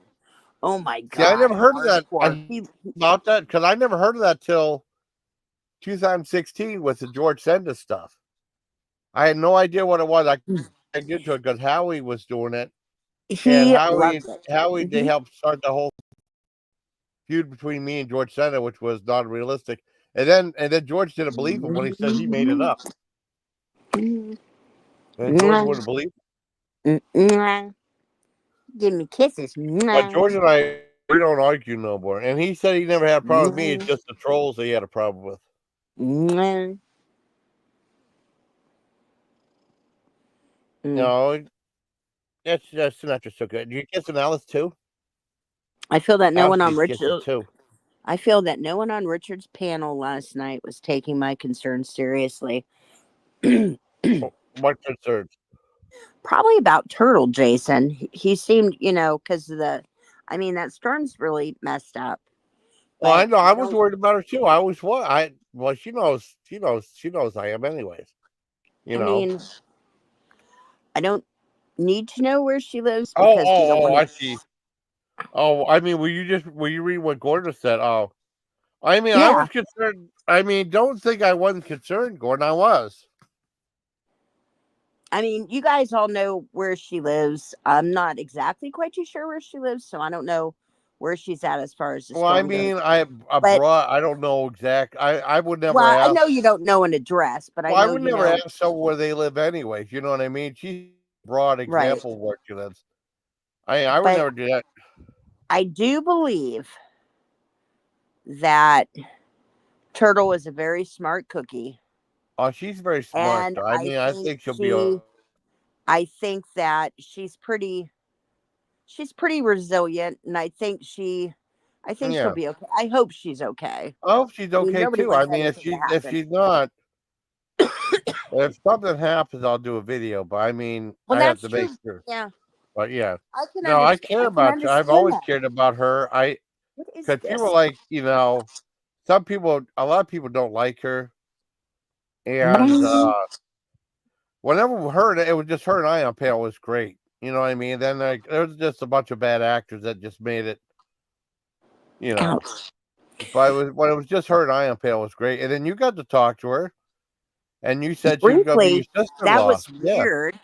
Oh my See, I god, never heard of that hardcore. about that because I never heard of that till 2016 with the George Senda stuff. I had no idea what it was. I did to it because Howie was doing it, and He loved it. Howie, they Mhm. helped start the whole feud between me and George Senda, which was not realistic. And then George didn't believe him when he said he made it up, and George wouldn't believe him. Mwah. Give me kisses. But George and I, we don't argue no more. And he said he never had a problem with me. It's just the trolls that he had a problem with. Mwah. No, that's not just so good. You kissing Alice too? I feel that no Alice one on needs kisses Richard. too. I feel that no one on Richard's panel last night was taking my concerns seriously. What concerns? Probably about Turtle, Jason. He seemed, because that storm's really messed up. Well, I But know. I was worried about her too. I always was. Well, she knows. She knows I am, anyways. I mean, I don't need to know where she lives Oh, because we don't want I see. Oh, I mean, were you reading what Gordon said? Oh, I mean, I Yeah. was concerned. I mean, don't think I wasn't concerned, Gordon. I was. I mean, you guys all know where she lives. I'm not exactly quite too sure where she lives, so I don't know where she's at as far as the Well, I storm mean, goes. I But brought. I don't know exact. I would never well, I ask. know you don't know an address, but Well, I I know would you never know. ask someone where they live, anyways. You know what I mean? She's a broad Right. example of where she lives. I would But never do that. I do believe that Turtle is a very smart cookie. Oh, she's very smart, And though. I mean, I think she'll be. I think that she's pretty resilient, and I think she'll Yeah. be okay. I hope she's okay. I hope she's I mean, okay nobody too. I wants mean, anything to if happen. she's not, if something happens, I'll do a video. But I mean, Well, I have that's to make true. sure. Yeah, But yeah, I can no, I understand. care about you. I've always cared about her. What is Because this? people like, some people, a lot of people don't like her, and whenever her, it was just her and I on panel was great. You know what I mean? Then there was just a bunch of bad actors that just made it. Ouch. But when it was just her and I on panel was great, and then you got to talk to her, and you said she was going to be your Briefly, sister-in-law. that was Yeah. weird.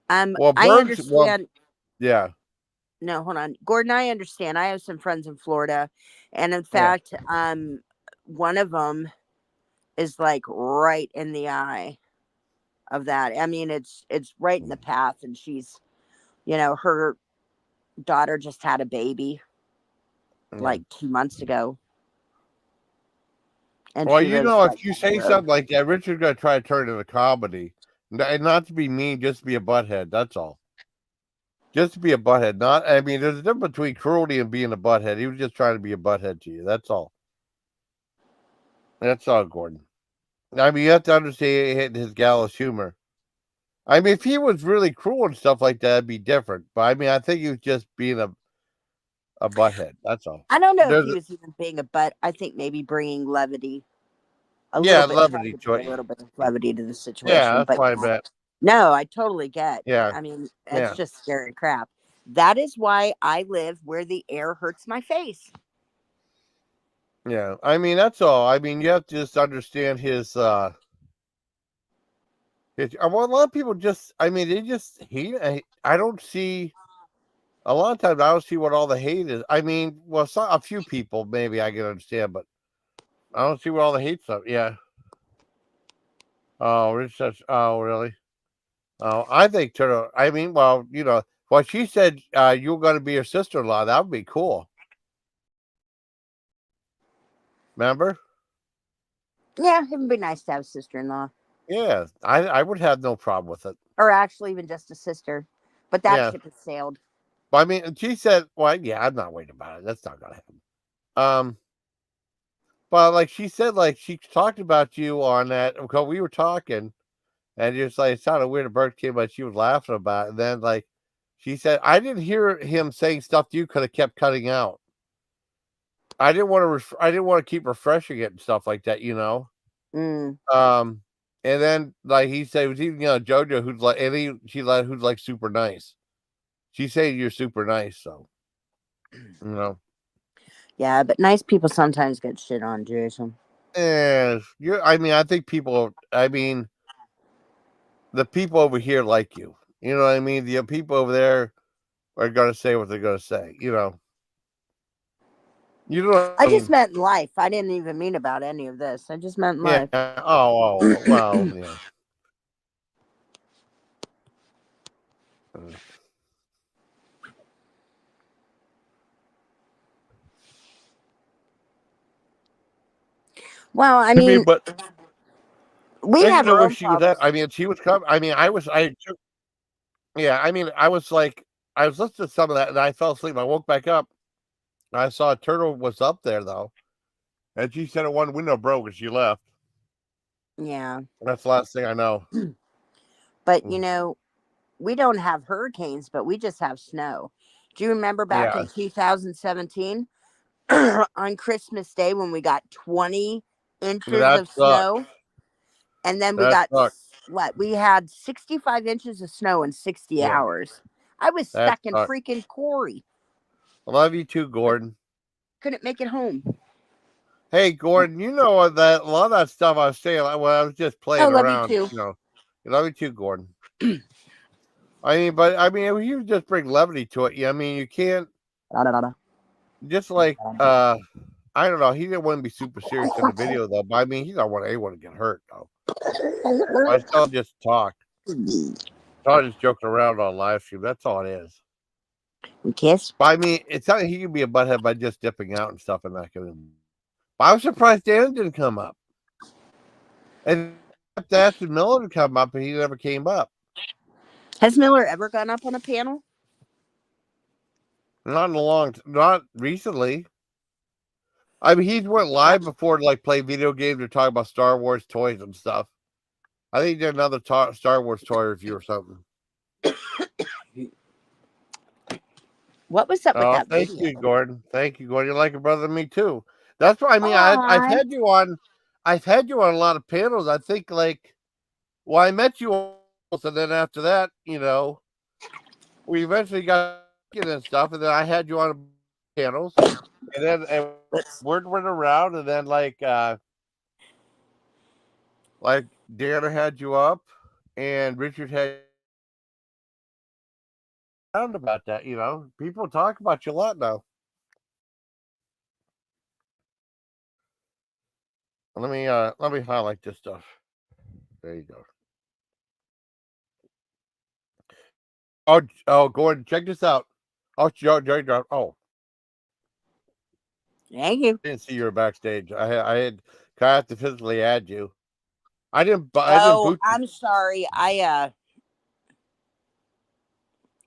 Well, I Berg's, understand. yeah. No, hold on, Gordon. I understand. I have some friends in Florida, and in Yeah. fact, one of them is like right in the eye of that. I mean, it's right in the path, and she's, her daughter just had a baby like 2 months ago. And Well, she lives if you say something like that, Richard's going to try to turn it into comedy. And not to be mean, just to be a butthead. That's all. Just to be a butthead. I mean, there's a difference between cruelty and being a butthead. He was just trying to be a butthead to you. That's all. That's all, Gordon. I mean, you have to understand his gallows humor. I mean, if he was really cruel and stuff like that, it'd be different. But I mean, I think he was just being a butthead. That's all. I don't know if he was even being a butt. I think maybe bringing levity. Levity to it. A little bit of levity to the situation. Yeah, that's fine, bet. No, I totally get. Yeah. I mean, it's just scary crap. That is why I live where the air hurts my face. Yeah, I mean, that's all. I mean, you have to just understand his well, a lot of people just, I mean, they just hate. I don't see, a lot of times I don't see what all the hate is. I mean, well, a few people maybe I can understand, but I don't see where all the hate stuff. Yeah. Oh, Rich says, oh, really? Oh, I think Turtle. I mean, well, what she said. You're going to be her sister-in-law. That would be cool. Remember? Yeah, it would be nice to have a sister-in-law, Yeah, I would have no problem with it. or actually even just a sister. But that Yeah. ship has sailed. But I mean, she said, well, yeah, I'm not worried about it. That's not going to happen. But like she said, like she talked about you on that because we were talking, and just like it sounded weird. A bird came, but she was laughing about it. And then like she said, I didn't hear him saying stuff you could have kept cutting out. I didn't want to. I didn't want to keep refreshing it and stuff like that. Mm. And then like he said, it was even JoJo who's like, who's like super nice. She's saying you're super nice, so Yeah, but nice people sometimes get shit on, Jason. I mean, I think people. I mean, the people over here like you. You know what I mean? The people over there are gonna say what they're gonna say. You know. I just meant in life. I didn't even mean about any of this. I just meant in Yeah. life. Oh, well, yeah. Well, I mean, but we I have didn't know our where own she was at. problems. I mean, she was coming. I mean, yeah. I mean, I was like, I was listening to some of that, and I fell asleep. I woke back up. And I saw a turtle was up there though, and she said one window broke and she left. Yeah. That's the last thing I know. But, we don't have hurricanes, but we just have snow. Do you remember back Yeah, in 2017 on Christmas Day when we got 20 inches that of sucked. snow? And then we That got sucked. what? We had 65 inches of snow in 60 Yeah, hours. I was that stuck in sucked. freaking Corey. I love you too, Gordon. Couldn't make it home. Hey, Gordon, you know that a lot of that stuff I was saying when I was just Oh, playing love you around. too. You love you too, Gordon. But you just bring levity to it. Yeah, I mean, you can't just like I don't know. He didn't want to be super serious in the video though. But I mean, he don't want anyone to get hurt though. I still just talk. I was just joking around on live stream. That's all it is. Kiss. But I mean, it's not he can be a butthead by just dipping out and stuff and that kind of. But I was surprised Dan didn't come up. And asked Miller to come up, and he never came up. Has Miller ever gone up on a panel? Not recently. I mean, he's went live before to like play video games or talk about Star Wars toys and stuff. I think he did another Star Wars toy review or something. What was up with that Thank video? you, Gordon. Thank you, Gordon. You're like a brother to me too. That's why I mean I've Aw. had you on. I've had you on a lot of panels. I think I met you, and then after that, we eventually got and stuff, and then I had you on panels, and then word went around, and then like Dana had you up, and Richard had around about that. People talk about you a lot now. Let me highlight this stuff. There you go. Oh, Gordon, check this out. Oh, Jerry, oh, Thank you. I didn't see you were backstage. I had to physically add you. I didn't boot you. I'm sorry.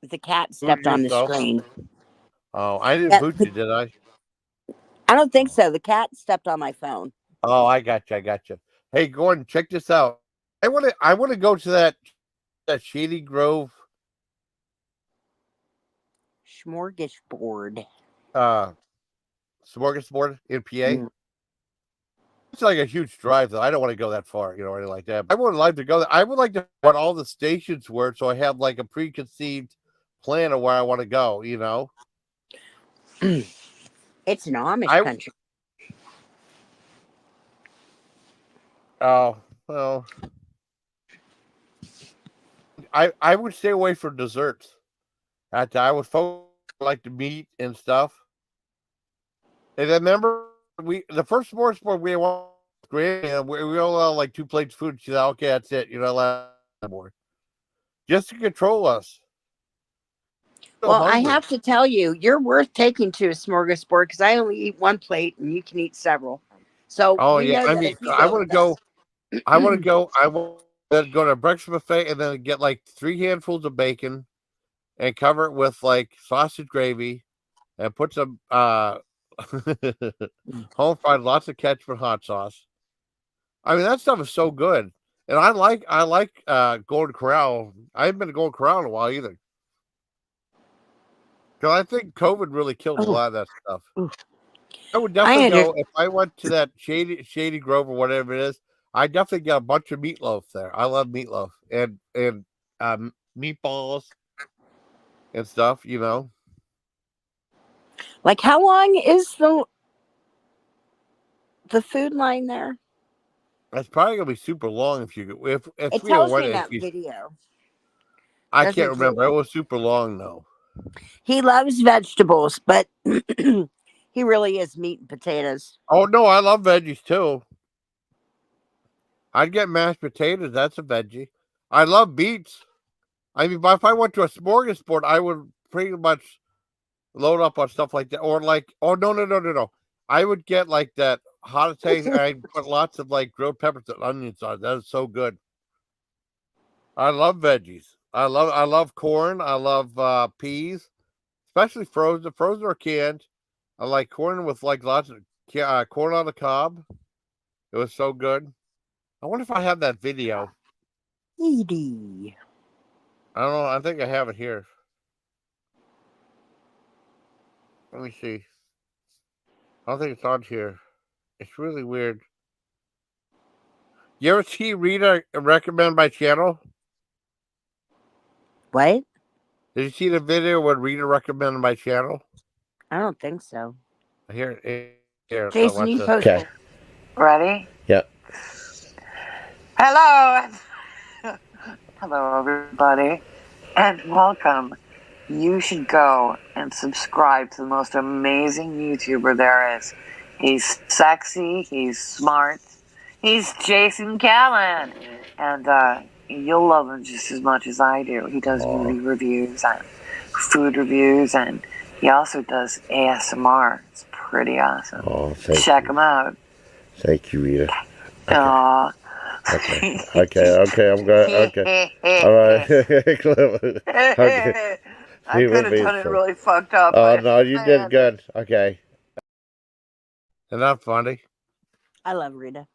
The cat stepped Booted on the yourself? screen. Oh, I didn't boot you, did I? I don't think so. The cat stepped on my phone. Oh, I got you. Hey, Gordon, check this out. I want to go to that Shady Grove Smorgasbord. smorgasbord in PA. It's like a huge drive, though. I don't want to go that far, or anything like that. I would like to go there. I would like to know what all the stations were, so I have like a preconceived plan of where I want to go. It's an Amish country. Oh well, I would stay away from desserts. I would like to meat and stuff. And then remember the first smorgasbord we want Granny, we all allow like 2 plates of food. She's like, okay, that's it. You're not allowed more. Just to control us. So Well, I hungry. have to tell you, you're worth taking to a smorgasbord because I only eat 1 plate and you can eat several. So Oh we yeah, know I that mean, if you I go want to with go. us, I want to go. I want to go to a breakfast buffet and then get like 3 handfuls of bacon and cover it with like sausage gravy and put some home fried, lots of ketchup and hot sauce. I mean, that stuff is so good. And I like Golden Corral. I haven't been to Golden Corral in a while either. Because I think COVID really killed a oh, lot of that stuff. ooh. I would I definitely had to, go if I went to that Shady Grove or whatever it is. I definitely got a bunch of meatloaf there. I love meatloaf and meatballs and stuff. You know, like, how long is the food line there? it's probably gonna be super long if you if It we don't tells want me in it. that video. I can't Doesn't remember. It was super long though. he loves vegetables, but he really is meat and potatoes. Oh no, I love veggies too. I'd get mashed potatoes. That's a veggie. I love beets. I mean, if I went to a smorgasbord, I would pretty much load up on stuff like that. Or like, oh no. I would get like that hot taste. I put lots of like grilled peppers and onions on it. That is so good. I love veggies. I love corn. I love peas, especially frozen. Frozen or canned. I like corn with like lots of corn on the cob. It was so good. I wonder if I have that video. Edie. I don't know. I think I have it here. Let me see. I don't think it's on here. It's really weird. You ever see Rita recommend my channel? What? Did you see the video when Rita recommended my channel? I don't think so. Here, Jason, watch you this. post Okay. it. Ready? Yep. Hello. Hello, everybody, and welcome. You should go and subscribe to the most amazing YouTuber there is. He's sexy, he's smart, he's Jason Callan, and you'll love him just as much as I do. He does movie reviews and food reviews, and he also does ASMR. It's pretty awesome. Oh, Check him out. Thank you, Rita. Aw. Okay. I'm going. Okay. All right. Okay. I could have done it really fucked up. Oh but no, you did good. Okay. Isn't that funny? I love Rita.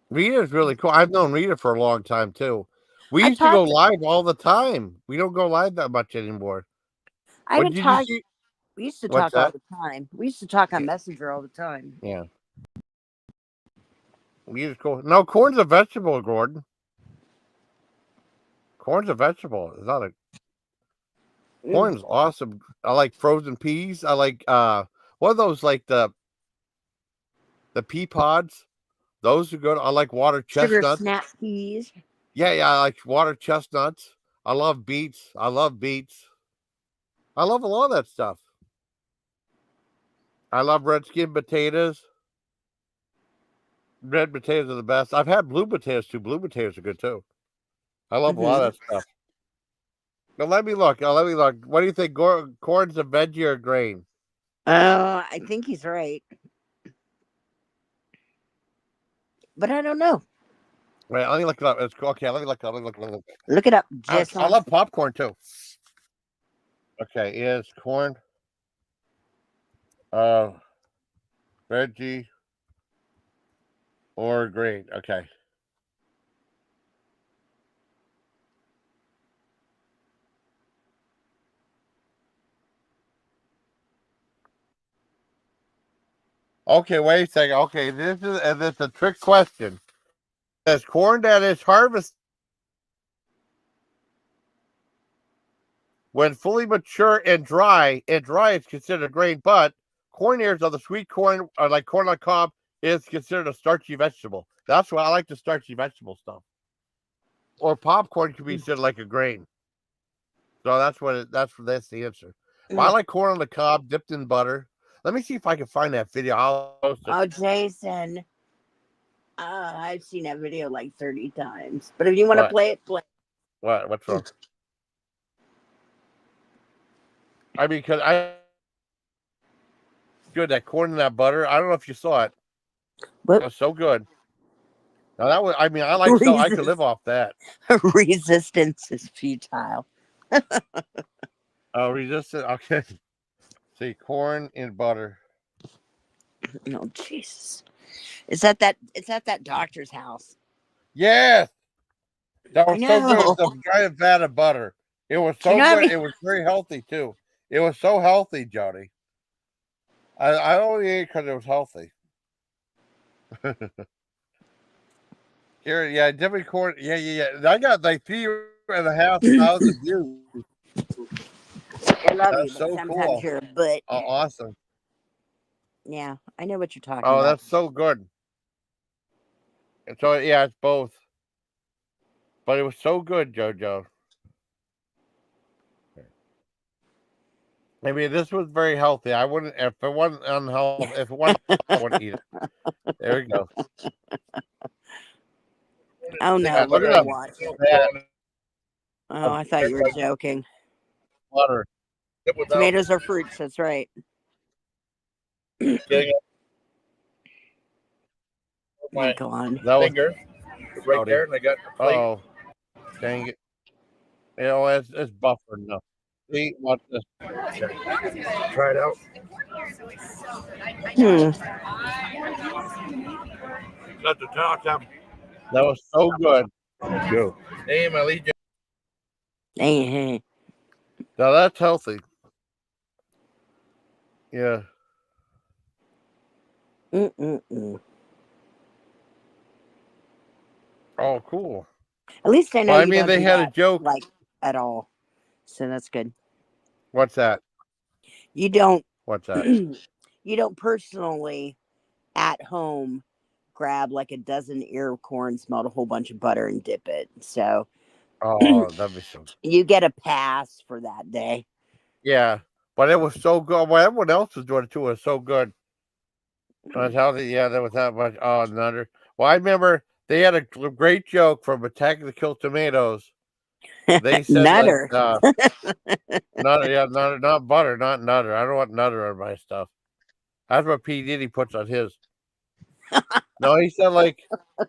Rita's really cool. I've known Rita for a long time too. We I used to go talked. live all the time. We don't go live that much anymore. I But haven't did you talked. see? We used to What's talk all that? the time. We used to talk on Messenger all the time. Yeah. Rita's cool. No, corn's a vegetable, Gordon. Corn's a vegetable. It's not a corn's awesome. I like frozen peas. I like what are those like the pea pods? Those are good. I like water Sugar chestnuts. snap peas. Yeah, I like water chestnuts. I love beets. I love beets. I love a lot of that stuff. I love red skin potatoes. Red potatoes are the best. I've had blue potatoes too. Blue potatoes are good too. I love a lot of that stuff. Now let me look. What do you think? Corn's a veggie or a grain? I think he's right, but I don't know. Wait, let me look it up. It's okay. Let me look it up. Look it up, I Jason. love popcorn too. Okay, is corn veggie or grain? Okay. Okay, wait a second. Okay, this is a trick question. Says corn that is harvested when fully mature and dry is considered a grain, but corn ears of the sweet corn, or like corn on cob, is considered a starchy vegetable. That's why I like the starchy vegetable stuff. Or popcorn can be considered like a grain. So that's the answer. But I like corn on the cob dipped in butter. Let me see if I can find that video. I'll post it. Oh, Jason. I've seen that video like 30 times. But if you want to What? play it, play. What's wrong? I mean, because I good that corn and that butter. I don't know if you saw it. What? It was so good. Now that was. I mean, I like so I could live off that. Resistance is futile. Oh, resistant. Okay. See, corn and butter. No, Jesus. It's at that doctor's house. Yes, that I was so good. It was know. a giant vat of butter. It was so You know what I good. mean? It was very healthy too. It was so healthy, Jody. I only ate because it was healthy. Here, yeah, Jimmy Corn. Yeah. I got like 3,500 views. I love you, That's but so sometimes cool. you're a butt. Oh, awesome. Yeah, I know what you're talking Oh, about. that's so good. And so yeah, it's both. But it was so good, JoJo. I mean, this was very healthy. I wouldn't if it wasn't unhealthy. If it wasn't, I wouldn't eat it. There we go. Oh no, Yeah, we're look at gonna that. watch. That Oh, I thought you were joking. butter. Tomatoes are fruits. That's right. Oh God. That was Finger right there, and I got a plate. oh, dang it. You know, it's buffered enough. See, watch this. Try it out. Got the talk. That was so good. Go. Hey, my lead. Hey. Now that's healthy. Yeah. Oh, cool. At least I know Well, I you mean, don't they do had a that, joke. like at all. So that's good. What's that? You don't. What's that? You don't personally at home grab like a dozen ear of corn, smelt a whole bunch of butter, and dip it. So Oh, that'd be so. you get a pass for that day. Yeah, but it was so good. Well, everyone else was doing it too. It was so good. That's healthy. Yeah, there was that much. Oh, another. Well, I remember they had a great joke from Attack of the Killed Tomatoes. They said Nutter. like, nutter, yeah, nutter, not butter, not nutter. I don't want nutter on my stuff. That's what P Diddy puts on his. No, he said like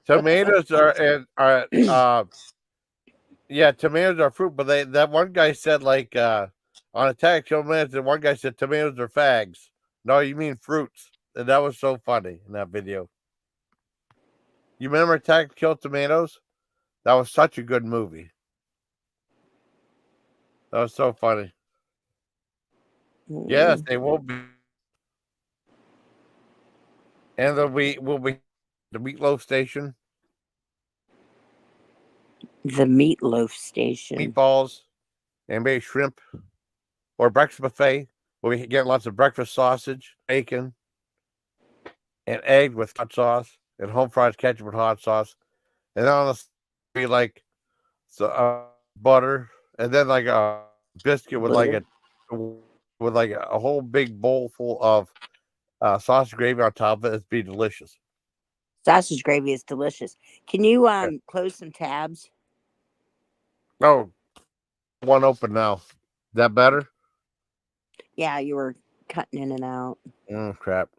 tomatoes are yeah, tomatoes are fruit, but that one guy said like on Attack Killed Tomatoes, the one guy said tomatoes are fags. No, you mean fruits. And that was so funny in that video. You remember Attack Killed Tomatoes? That was such a good movie. That was so funny. Yes, they will be. And will be the Meatloaf Station. The Meatloaf Station. Meatballs and maybe shrimp. Or breakfast buffet where we get lots of breakfast sausage, bacon, and egg with hot sauce, and home fries ketchup with hot sauce. And then on the be like butter, and then like a biscuit with Butter. like a whole big bowl full of sausage gravy on top of it. It'd be delicious. Sausage gravy is delicious. Can you close some tabs? Oh, one open now. Is that better? Yeah, you were cutting in and out. Crap.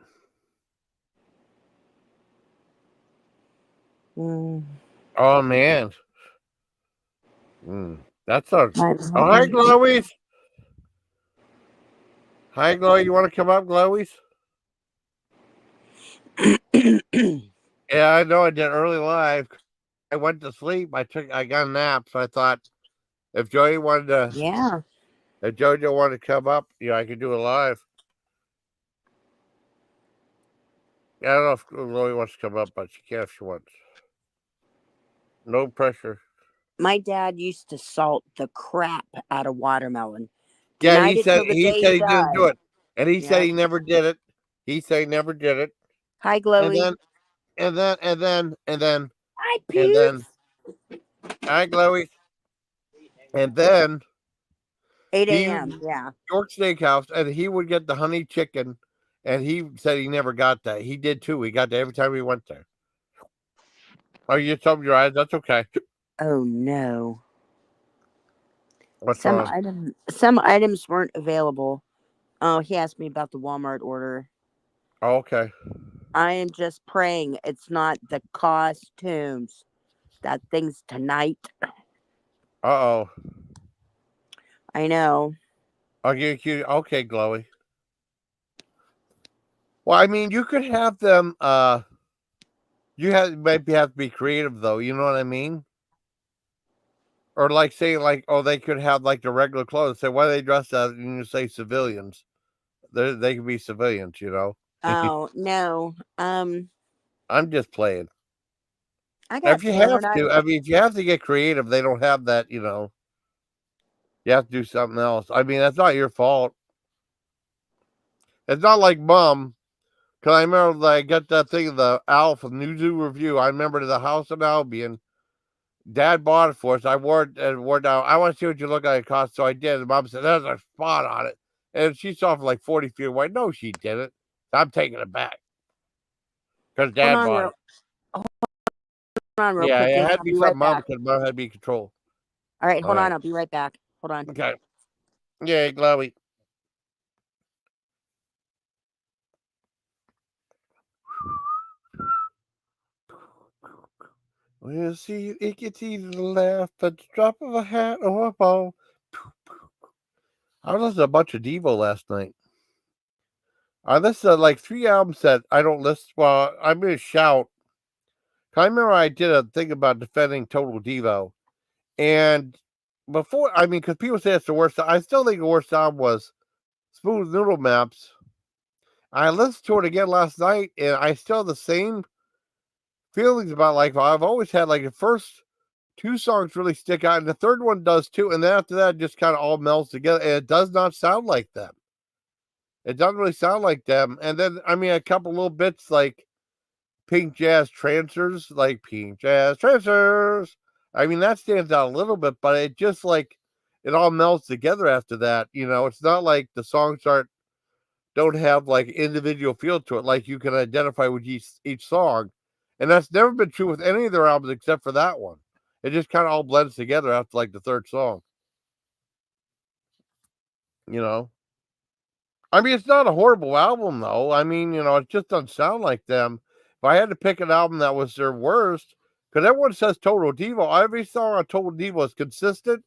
Oh man. That's a. Oh, hi, Glowies. Hi, Glowy. You want to come up, Glowies? Yeah, I know. I did early live. I went to sleep. I got a nap, so I thought if Joey wanted to, Yeah. if JoJo wanted to come up, I could do it live. Yeah, I don't know if Glowy wants to come up, but she can if she wants. No pressure. My dad used to salt the crap out of watermelon. Yeah, Denied he it said till the he day said he didn't do died. it, and he said Yep. he never did it. He said he never did it. Hi, Glowy. And then Hi, and Peeps. then hi, Glowy. And then 8 he a.m. Yeah. York Steakhouse, and he would get the honey chicken and he said he never got that. He did too. He got that every time he went there. Oh, you just opened your eyes. That's okay. Oh no. What's Some wrong? some items weren't available. Oh, he asked me about the Walmart order. Oh, okay. I am just praying it's not the costumes. That thing's tonight. Uh-oh. I know. I'll give you. Okay, Glowy. Well, I mean, you could have them. Maybe have to be creative though. You know what I mean? Or like saying like, oh, they could have like the regular clothes. Say, why are they dressed as? And you say civilians. They could be civilians. You know. Oh no. I'm just playing. I got If you have camera night. to, I mean, if you have to get creative, they don't have that. You know, you have to do something else. I mean, that's not your fault. It's not like Mom. Because I remember I got that thing of the Owl from New Zoo Review. I remember the House in Albion. Dad bought it for us. I wore it and wore it down. I want to see what you look like it cost. So I did. And Mom said, there's a spot on it. And she saw it from like 40 feet away. No, she didn't. I'm taking it back. Because Hold Dad on bought it. hold on real Yeah, quick, it Nathan. had to I'll be be right something Mom back. because Mom had to be in control. All right, All hold right. on. I'll be right back. Hold on. Okay. Yeah, Glowy. We'll see, it gets easy to laugh at the drop of a hat or a ball. I listened to a bunch of Devo last night. I listened to like 3 albums that I don't listen. Well, I'm going to shout. I remember I did a thing about defending Total Devo. And before, I mean, because people say it's the worst, I still think the worst album was Smooth Noodle Maps. I listened to it again last night, and I still have the same feelings about like I've always had. Like the first 2 songs really stick out, and the third one does too. And then after that, it just kind of all melts together, and it does not sound like them. It doesn't really sound like them. And then, I mean, a couple little bits like Pink Jazz Trancers, like Pink Jazz Trancers. I mean, that stands out a little bit, but it just like it all melts together after that. You know, it's not like the songs don't have like individual feel to it, like you can identify with each song. And that's never been true with any of their albums except for that one. It just kind of all blends together after like the third song. You know, I mean, it's not a horrible album though. I mean, you know, it just doesn't sound like them. If I had to pick an album that was their worst, because everyone says Total Devo, every song on Total Devo is consistent,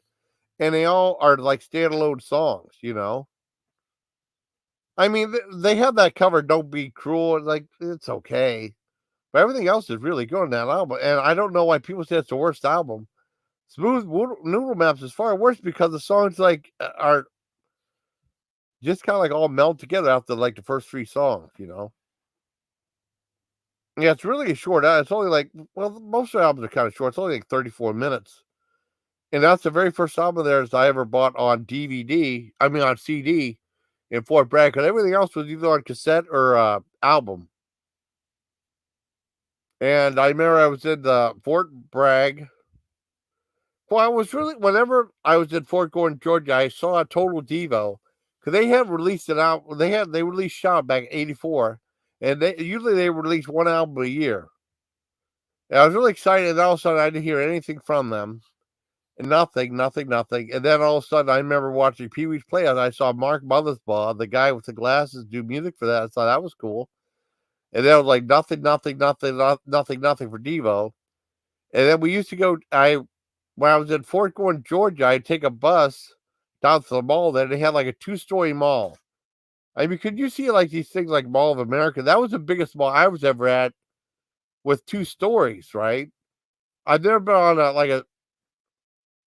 and they all are like standalone songs. You know, I mean, they have that cover, "Don't Be Cruel," and like it's okay, but everything else is really good on that album. And I don't know why people say it's the worst album. Smooth Noodle Maps is far worse because the songs like are just kind of like all meld together after like the first 3 songs. You know. Yeah, it's really a short. It's only like most of the albums are kind of short. It's only like 34 minutes, and that's the very first album of theirs I ever bought on DVD. I mean on CD in Fort Bragg. Because everything else was either on cassette or album. And I remember I was in the Fort Bragg. Well, I was really whenever I was in Fort Gordon, Georgia, I saw a Total Devo because they had released it out. They released Shout back in '84, and they release one album a year. And I was really excited, and all of a sudden I didn't hear anything from them. And nothing. And then all of a sudden I remember watching Pee Wee's Playhouse. I saw Mark Mothersbaugh, the guy with the glasses, do music for that. I thought that was cool. And then I was like, nothing for Devo. And then we used to go, when I was in Fort Gordon, Georgia, I'd take a bus down to the mall there. They had like a 2-story mall. I mean, could you see like these things like Mall of America? That was the biggest mall I was ever at with 2 stories, right? I've never been on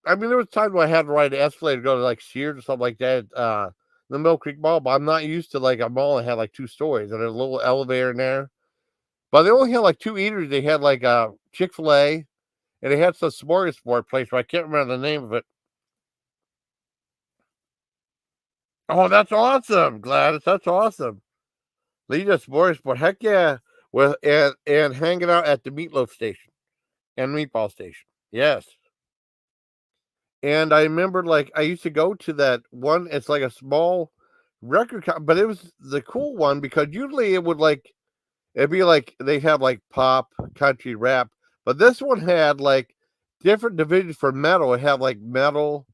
I mean, there was times when I had to ride an escalator to go to like Sears or something like that, the Mill Creek Mall, but I'm not used to like a mall that had like 2 stories and there's a little elevator in there. But they only had like 2 eateries. They had like a Chick-fil-A and they had some smorgasbord place, but I can't remember the name of it. Oh, that's awesome, Gladys. That's awesome. Lead us smorgasbord. Heck yeah. With and hanging out at the meatloaf station and meatball station. Yes. And I remember like I used to go to that one, it's like a small but it was the cool one because usually it'd be like they have like pop, country, rap, but this one had like different divisions for metal. It had like metal,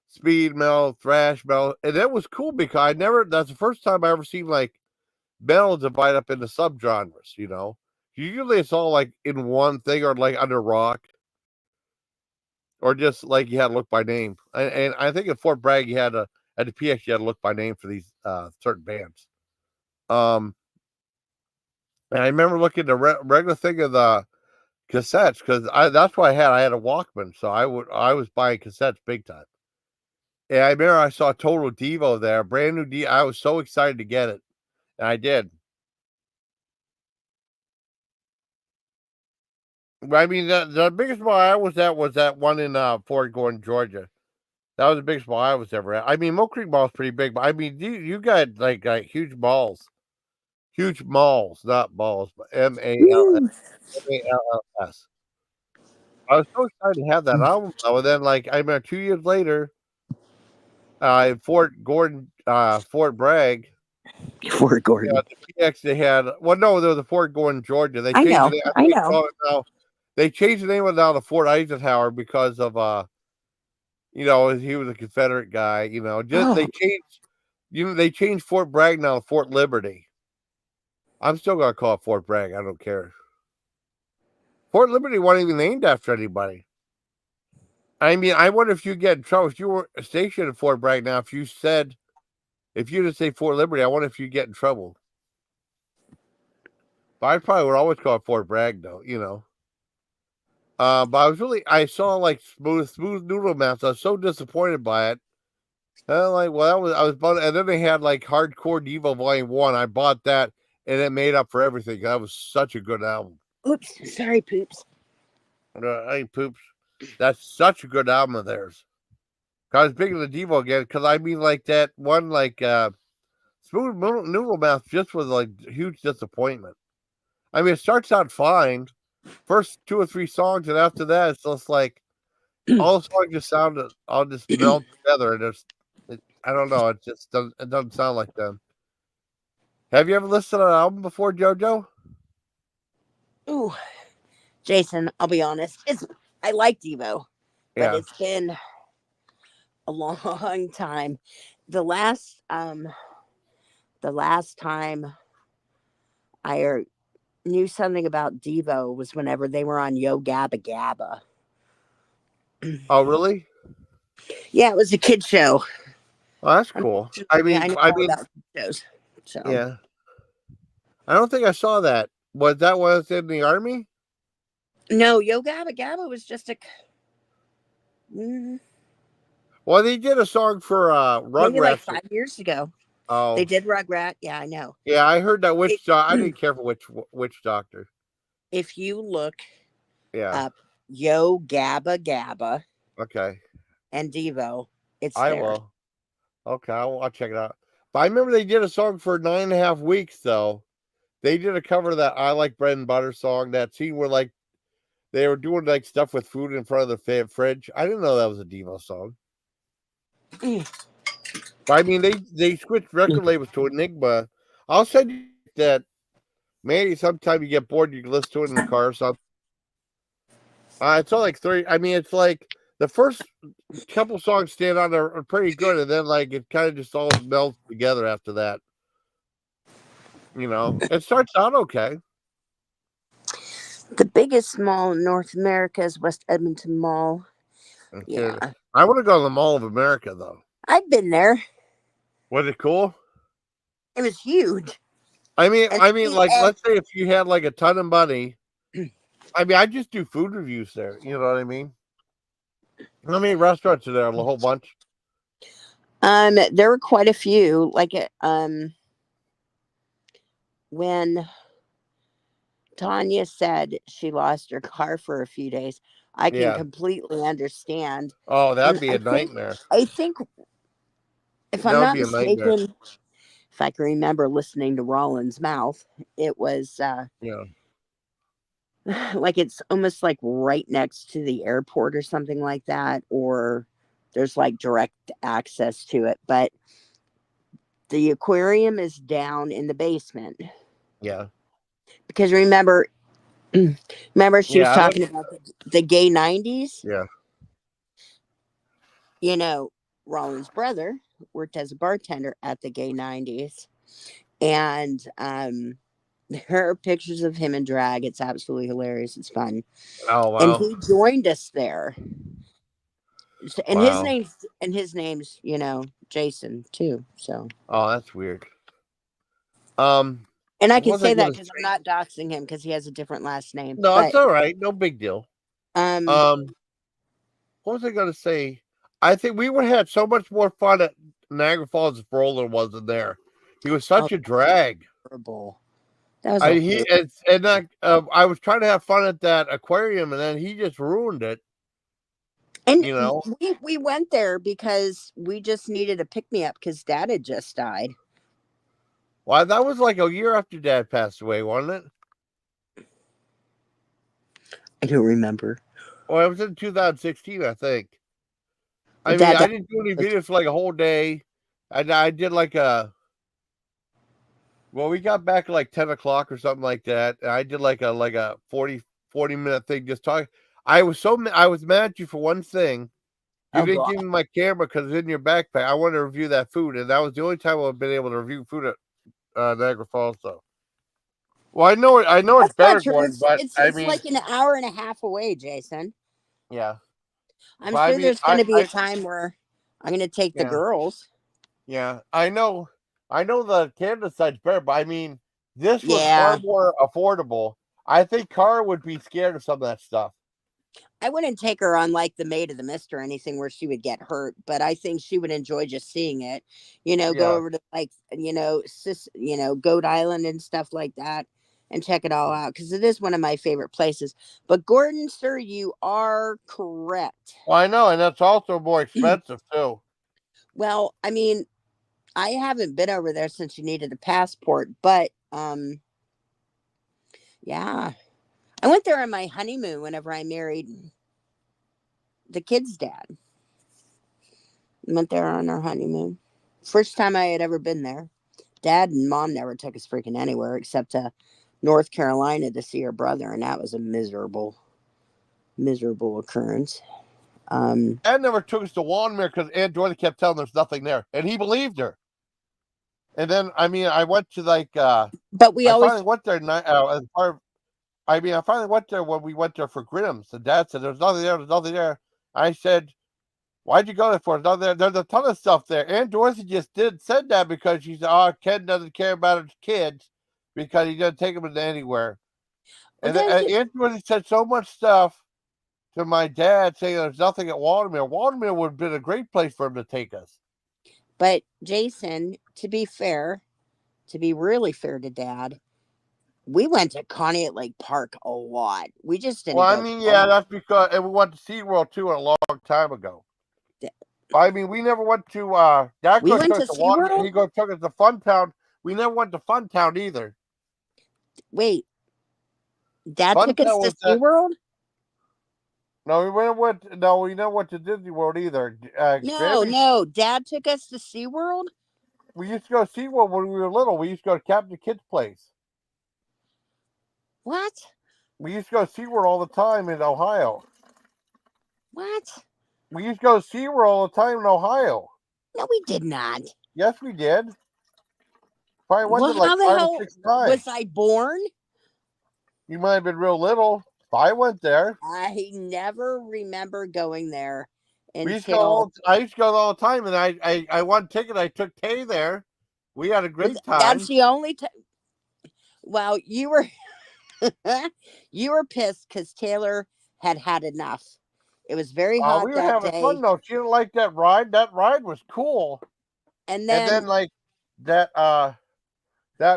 speed metal, thrash metal, and it was cool because that's the first time I ever seen like metal divide up into subgenres. Usually it's all like in one thing or like under rock. Or just like you had to look by name, and I think at Fort Bragg you had to at the PX you had to look by name for these certain bands. And I remember looking at the regular thing of the cassettes because that's what I had. I had a Walkman, so I was buying cassettes big time. And I remember I saw Total Devo there, brand new Devo. I was so excited to get it, and I did. I mean, the biggest mall I was at was that one in Fort Gordon, Georgia. That was the biggest mall I was ever at. I mean, Mill Creek Mall is pretty big, but I mean, you got like huge malls, not balls, but MALLS. I was so excited to have that album, though. And then, like, I remember 2 years later, in Fort Bragg, Fort Gordon. the PX they had. Well, no, there was a Fort Gordon, Georgia. They I changed know. it. I know. They changed the name of it now to Fort Eisenhower because of he was a Confederate guy. They changed Fort Bragg now to Fort Liberty. I'm still gonna call it Fort Bragg. I don't care. Fort Liberty wasn't even named after anybody. I mean, I wonder if you get in trouble if you were stationed at Fort Bragg now. If you didn't say Fort Liberty, I wonder if you get in trouble. But I probably would always call it Fort Bragg, though. But I saw like smooth noodle maps. I was so disappointed by it. And I was bummed. And then they had like Hardcore Devo Volume 1. I bought that and it made up for everything. That was such a good album. Oops, sorry, Poops. Hey, Poops. That's such a good album of theirs. I was big into Devo again because I mean, like that one, like Smooth Noodle Mouth just was like huge disappointment. I mean, it starts out fine, first 2 or 3 songs, and after that, it's just like all the songs just all just melt together, and I don't know, it doesn't sound like them. Have you ever listened to an album before, JoJo? Ooh, Jason, I'll be honest. I like Devo, but it's been a long time. The last time I knew something about Devo was whenever they were on Yo Gabba Gabba. Oh, really? Yeah, it was a kid show. Oh, that's cool. I mean, about shows. So yeah. I don't think I saw that. Was that was in the Army? No, Yo Gabba Gabba was just a. Well, they did a song for Rugrats. Maybe like 5 years ago. Oh, they did Rugrat. Yeah, I know. Yeah, I heard that witch. I didn't care for witch doctor. If you look, yeah, up Yo Gabba Gabba. Okay. And Devo, I will. Okay, I'll check it out. But I remember they did a song for 9.5 weeks though. They did a cover of that I Like Bread and Butter song. That scene where like they were doing like stuff with food in front of the fridge. I didn't know that was a Devo song. But I mean, they switched record labels to Enigma. I'll send you that. Maybe sometime you get bored, you can listen to it in the car or something. It's all like 30. I mean, it's like the first couple songs stand on are pretty good, and then like it kind of just all melts together after that. It starts out okay. The biggest mall in North America is West Edmonton Mall. Okay. Yeah. I want to go to the Mall of America, though. I've been there. Was it cool? It was huge. I mean, like, let's say if you had like a ton of money. I mean, I just do food reviews there. You know what I mean? How many restaurants are there? A whole bunch. There were quite a few. Like, when Tanya said she lost her car for a few days, I can completely understand. Oh, that'd be a nightmare. I think, if I'm not mistaken, if I can remember listening to Rollins' Mouth, it was like it's almost like right next to the airport or something like that, or there's like direct access to it. But The aquarium is down in the basement Yeah. because remember, remember she was Yeah. talking about the gay 90s. Yeah. You know, Roland's brother worked as a bartender at the gay 90s, and there are pictures of him in drag. It's absolutely hilarious. It's fun, Oh and wow. he joined us there. And Wow. his name's Jason too. So, Oh, that's weird. Um, and I what can was I say that gonna because I'm say? not doxing him because he has a different last name. No, it's But all right. No big deal. um, Um, what was I gonna say? I think we would have had so much more fun at Niagara Falls if Roland wasn't there. He was oh, such a drag. horrible. That was I a he horrible. and that I was trying to have fun at that aquarium, and then he just ruined it. And You know. we went there because we just needed a pick me up because Dad had just died. Well, that was like a year after Dad passed away, wasn't it? I don't remember. Well, it was in 2016, I think. Well, I mean, Dad I died. didn't do any videos for like a whole day. I did like a. Well, we got back at like 10 o'clock or something like that. And I did like a 40-minute thing just talking. I was mad at you for one thing. You Oh didn't God. give me my camera because it's in your backpack. I wanted to review that food, and that was the only time I've been able to review food at Niagara Falls. So, well, I know it's That's not better, true. Gordon, but I It's mean, like an hour and a half away, Jason. yeah, I'm but I sure mean, there's going to be a time where I'm going to take the yeah, girls. yeah, I know the Canada side's better, but I mean, this was far Yeah, more affordable. I think Cara would be scared of some of that stuff. I wouldn't take her on like the Maid of the Mist or anything where she would get hurt, but I think she would enjoy just seeing it. Go Yeah. over to like Goat Island and stuff like that, and check it all out because it is one of my favorite places. But Gordon, sir, you are correct. Well, I know, and that's also more expensive too. Well, I mean, I haven't been over there since you needed a passport, but yeah, I went there on my honeymoon whenever I married the kid's dad. Went there on our honeymoon. First time I had ever been there. Dad and Mom never took us freaking anywhere except to North Carolina to see her brother, and that was a miserable, miserable occurrence. Dad never took us to Walmart because Aunt Dorothy kept telling there's nothing there, and he believed her. And then, I mean, I went to like, but we I always finally went there. As part of, I mean, I finally went there when we went there for Grimm's. And Dad said, "There's nothing there. There's nothing there." I said, "Why'd you go there for? There's nothing there. There's a ton of stuff there." Aunt Dorothy just said that because she said, "Oh, Ken doesn't care about his kids because he doesn't take them into anywhere." well, And then Aunt Dorothy said so much stuff to my dad saying there's nothing at Waldermere. Waldermere would have been a great place for him to take us. but Jason, to be fair, to be really fair to Dad, we went to Conneaut Lake Park a lot. We just Well, didn't I go. mean, yeah, that's because and we went to SeaWorld too a long time ago. I mean, we never went to Dad We took went us to to Water. SeaWorld? He took us to Funtown. We never went to Funtown either. Wait, Dad took us Funtown to was that. SeaWorld? No, we never went to Disney World either. No. Dad took us to SeaWorld? We used to go to SeaWorld when we were little. We used to go to Captain Kidd's place. What? We used to go to SeaWorld all the time in Ohio. What? We used to go to SeaWorld all the time in Ohio. No, we did not. Yes, we did. Probably went Well, to like how the 5 or hell 6 times. was I born? You might have been real little. I went there. I never remember going there We used to go until. I used to go all the time, and I won ticket. I took Tay there. We had a great time. That's the only time. Well, you were you were pissed because Taylor had had enough. It was very hot We were that having day, fun though. She didn't like that ride. That ride was cool. and And then then like that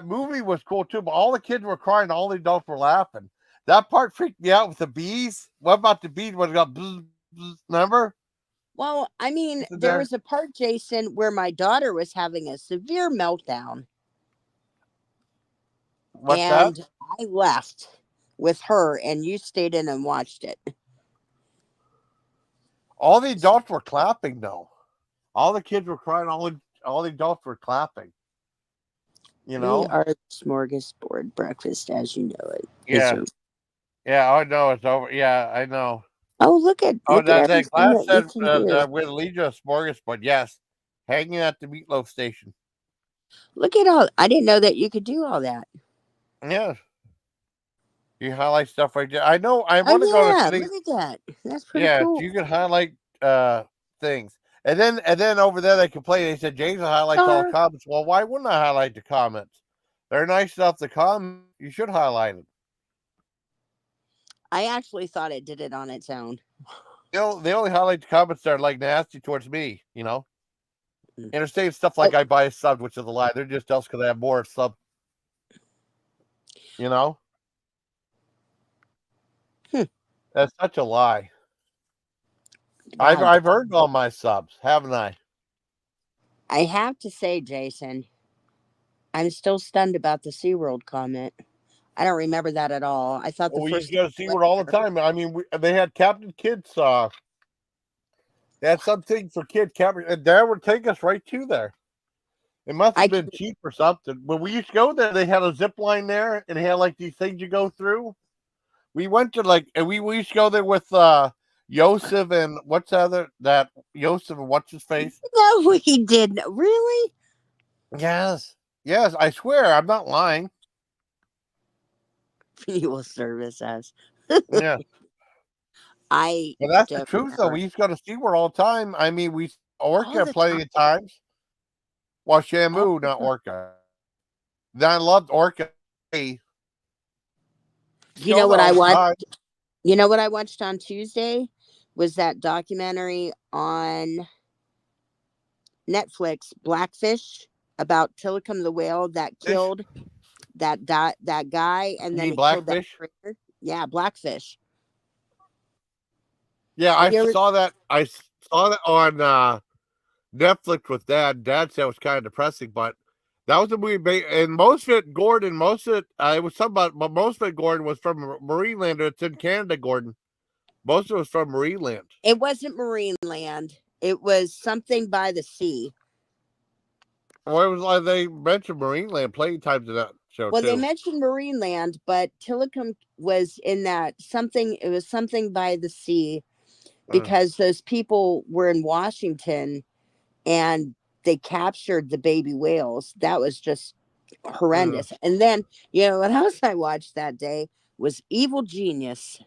movie was cool too. But all the kids were crying. All the adults were laughing. That part freaked me out with the bees. What about the bees when it got bzz, bzz, remember? well, I mean, Isn't there there? was a part, Jason, where my daughter was having a severe meltdown, What's that? and I left with her, and you stayed in and watched it. All the adults were clapping though. All the kids were crying. All the adults were clapping. You We know? are the smorgasbord breakfast as you know it. Is Yeah. there- Yeah. Oh no, it's over. Yeah, I know. Oh, Oh, look at that everything class that you said can do. with Legion Smorgasbord. Yes, hanging at the meatloaf station. Look at all. I didn't know that you could do all that. Yeah, you highlight stuff right there. I know. I Oh want to go to yeah, things. look at that. That's pretty Yeah, cool. you can highlight things, and then over there they complain. They said Jason highlights all the Star. comments. Well, why wouldn't I highlight the comments? They're nice enough to comment. You should highlight them. I actually thought it did it on its own. They only highlight the comments that are like nasty towards me. You know, Mm. and they're saying stuff Oh, like I buy a sub, which is a lie. They're just jealous because I have more sub. You know, hmm. that's such a lie. God, I've earned all my subs, haven't I? I have to say, Jason, I'm still stunned about the SeaWorld comment. I don't remember that at all. I thought the Well, we used first to time go to I went SeaWorld all the there, time. I mean, they had Captain Kids. They had something for kids. Captain, and Dad would take us right to there. It must I have been cheap or something. When we used to go there, they had a zip line there, and they had like these things you go through. We went to and we used to go there with Yosef and what's the other that Yosef and what's his face? no, we didn't. Really? Yes, yes, I swear I'm not lying. He will service us. Yeah. I But that's the don't truth, though. remember. We used to go to SeaWorld all the time. I mean, we All Orca the plenty time. of times. Well, All Shamu, the not time. Orca. Then I loved Orca. You Go know there what I all the watched? time. You know what I watched on Tuesday was that documentary on Netflix, Blackfish, about Tilikum the whale that Fish? killed that guy, and You then mean it killed that Blackfish? trainer. Yeah, Blackfish. Yeah, Have I you ever? saw that. I saw that on Netflix with Dad. Dad said it was kind of depressing, but that was a movie. And most of it, Gordon, most of it, it was something about, but most of it, Gordon, was from Marineland. It's in Canada, Gordon. Most of it was from Marineland. It wasn't Marineland. It was something by the sea. Well, it was like they mentioned Marineland plenty times in that show, Well, they too. mentioned Marineland, but Tilikum was in that something. It was something by the sea Mm. because those people were in Washington and they captured the baby whales. That was just horrendous. And then, you know what else I watched that day was Evil Genius.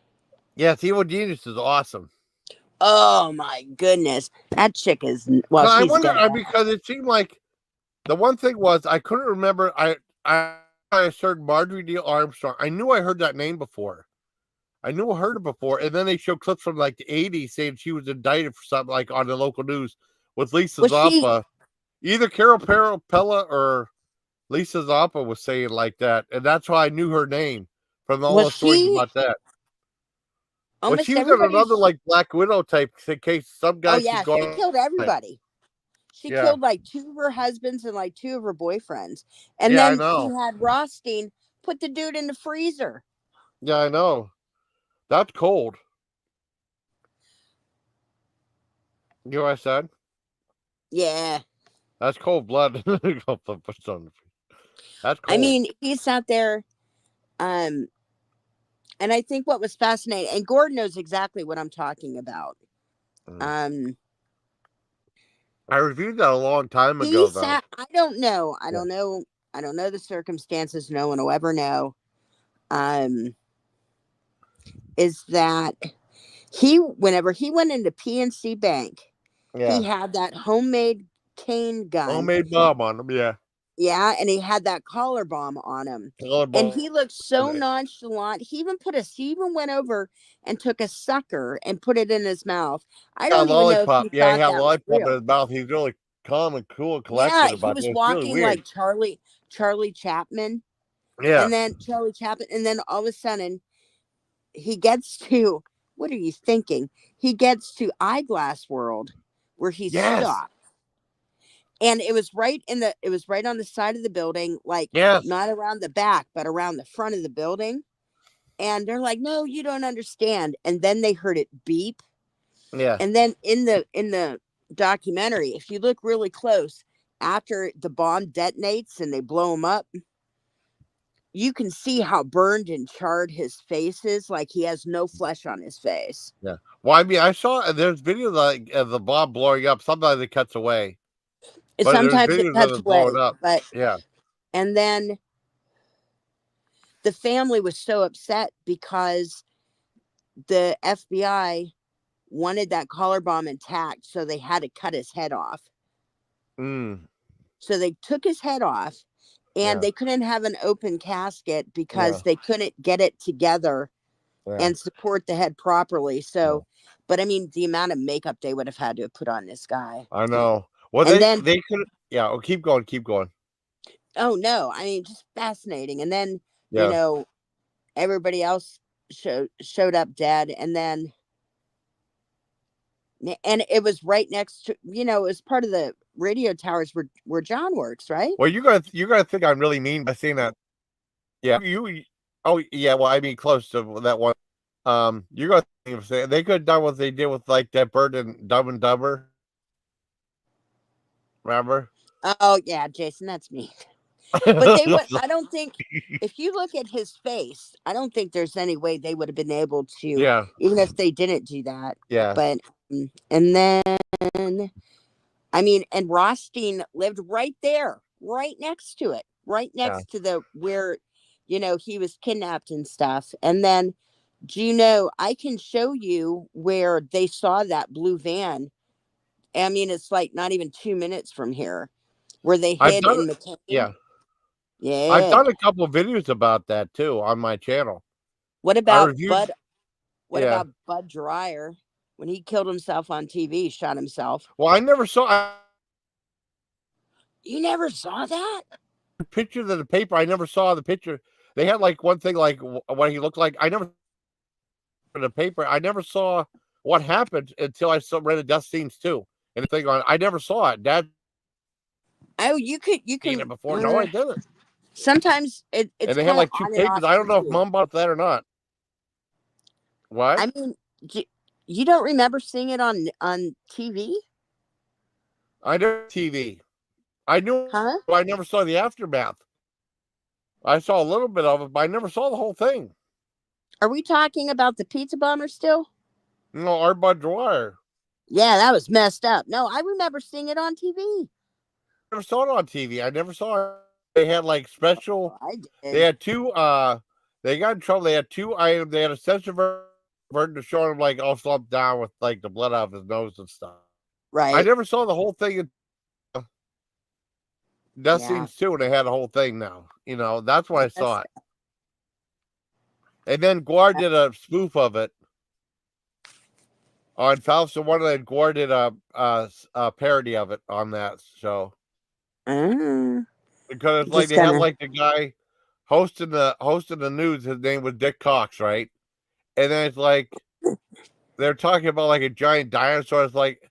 Yes, Evil Genius is awesome. Oh my goodness. That chick is, well, But I she's wonder dead now. because it seemed like the one thing was I couldn't remember. I heard Marjorie Neal Armstrong. I knew I heard that name before. I knew I heard it before, and then they showed clips from like the '80s saying she was indicted for something like on the local news with Lisa Was she, Zappa. Either Carol Pella or Lisa Zappa was saying like that, and that's why I knew her name from all was the stories she, about that. Well, almost she was in another everybody's, like Black Widow type in case some oh guy yeah, could go. she killed everybody. She Yeah, killed like two of her husbands and like two of her boyfriends. And yeah, I then she know. had Rothstein put the dude in the freezer. Yeah, I know. That's cold. You know what I said? Yeah. That's cold blood. That's cold. I mean, he sat there, and I think what was fascinating, and Gordon knows exactly what I'm talking about. I reviewed that a long time He ago, though. sat, I don't know. I Yeah. don't know. I don't know the circumstances. No one will ever know. Is that whenever he went into PNC Bank, Yeah. he had that homemade cane gun. Homemade bomb on them, yeah. Yeah, and he had that collar bomb on him. Collar And bomb. he looked so nonchalant. He even went over and took a sucker and put it in his mouth. I Yeah, don't even know if lollipop. he Yeah, he thought had a that was lollipop in real. his mouth. He's really calm and cool and Yeah, collected he about was it. It's really walking weird. like Charlie Chaplin. Yeah. And then Charlie Chaplin, and then all of a sudden he gets to, what are you thinking? He gets to Eyeglass World where he Yes. stopped. And it was right on the side of the building, like Yes. not around the back, but around the front of the building. And they're like, no, you don't understand. And then they heard it beep. Yeah. And then in the documentary, if you look really close, after the bomb detonates and they blow him up, you can see how burned and charred his face is. Like he has no flesh on his face. Yeah. Well, I mean, I saw there's videos like of the bomb blowing up. Sometimes it cuts away, but there's Sometimes it videos of cuts it blowing away, up. but Yeah. and then the family was so upset because the FBI wanted that collar bomb intact, so they had to cut his head off. Mm. So they took his head off, and Yeah. they couldn't have an open casket because Yeah. they couldn't get it together Yeah. and support the head properly. So, but I mean, the amount of makeup they would have had to have put on this guy. I know. Well, And then, they could. Yeah. Oh, keep going. Keep going. oh no, I mean, just fascinating. And then, you Yeah. know, everybody else showed up dead, and it was right next to, you know, it was part of the radio towers where John works, right? Well, you gotta think I'm really mean by saying that. Yeah. Oh yeah. Well, I mean, close to that one. You're gonna think of saying they could have done what they did with like that bird and Dumb and Dumber. Remember? Oh yeah, Jason, that's me. But they would, I don't think, if you look at his face, I don't think there's any way they would have been able to, Yeah. even if they didn't do that. Yeah. But, and then, I mean, and Rothstein lived right there, right next to it, right next to the, where, you know, he was kidnapped and stuff. And then, do you know, I can show you where they saw that blue van. I mean, it's like not even 2 minutes from here, where they I've hid done in it. McCain. Yeah. Yeah. I've done a couple of videos about that too on my channel. What I about reviewed. Bud? What Yeah. about Bud Dreyer when he killed himself on TV, shot himself? Well, I never saw You never saw that? pictures of the paper. I never saw the picture. They had like one thing like what he looked like. I never in the paper. I never saw what happened until I read the death scenes too. And the thing on, I never saw it. Dad Oh, you seen can. it before. No, I didn't. Sometimes it's And they had kind of like 2 on and pages. off I don't know if TV. Mom bought that or not. What? I mean, you don't remember seeing it on TV? I know TV. I knew, Huh? but I never saw the aftermath. I saw a little bit of it, but I never saw the whole thing. Are we talking about the pizza bomber still? No, our Bud Dwyer. Yeah, that was messed up. No, I remember seeing it on TV. I never saw it on TV. I never saw it. They had like special. I did. They had two. They got in trouble. They had 2 items. They had a censored version to show him like all slumped down with like the blood out of his nose and stuff. Right. I never saw the whole thing. Death Yeah. Scenes too, and they had a whole thing now. You know, that's when I saw it. And then Guar did a spoof of it on Fausto Wonderland. Guar did a parody of it on that show. Because it's like they had like the guy hosting the news. His name was Dick Cox, right? And then it's like they're talking about like a giant dinosaur. It's like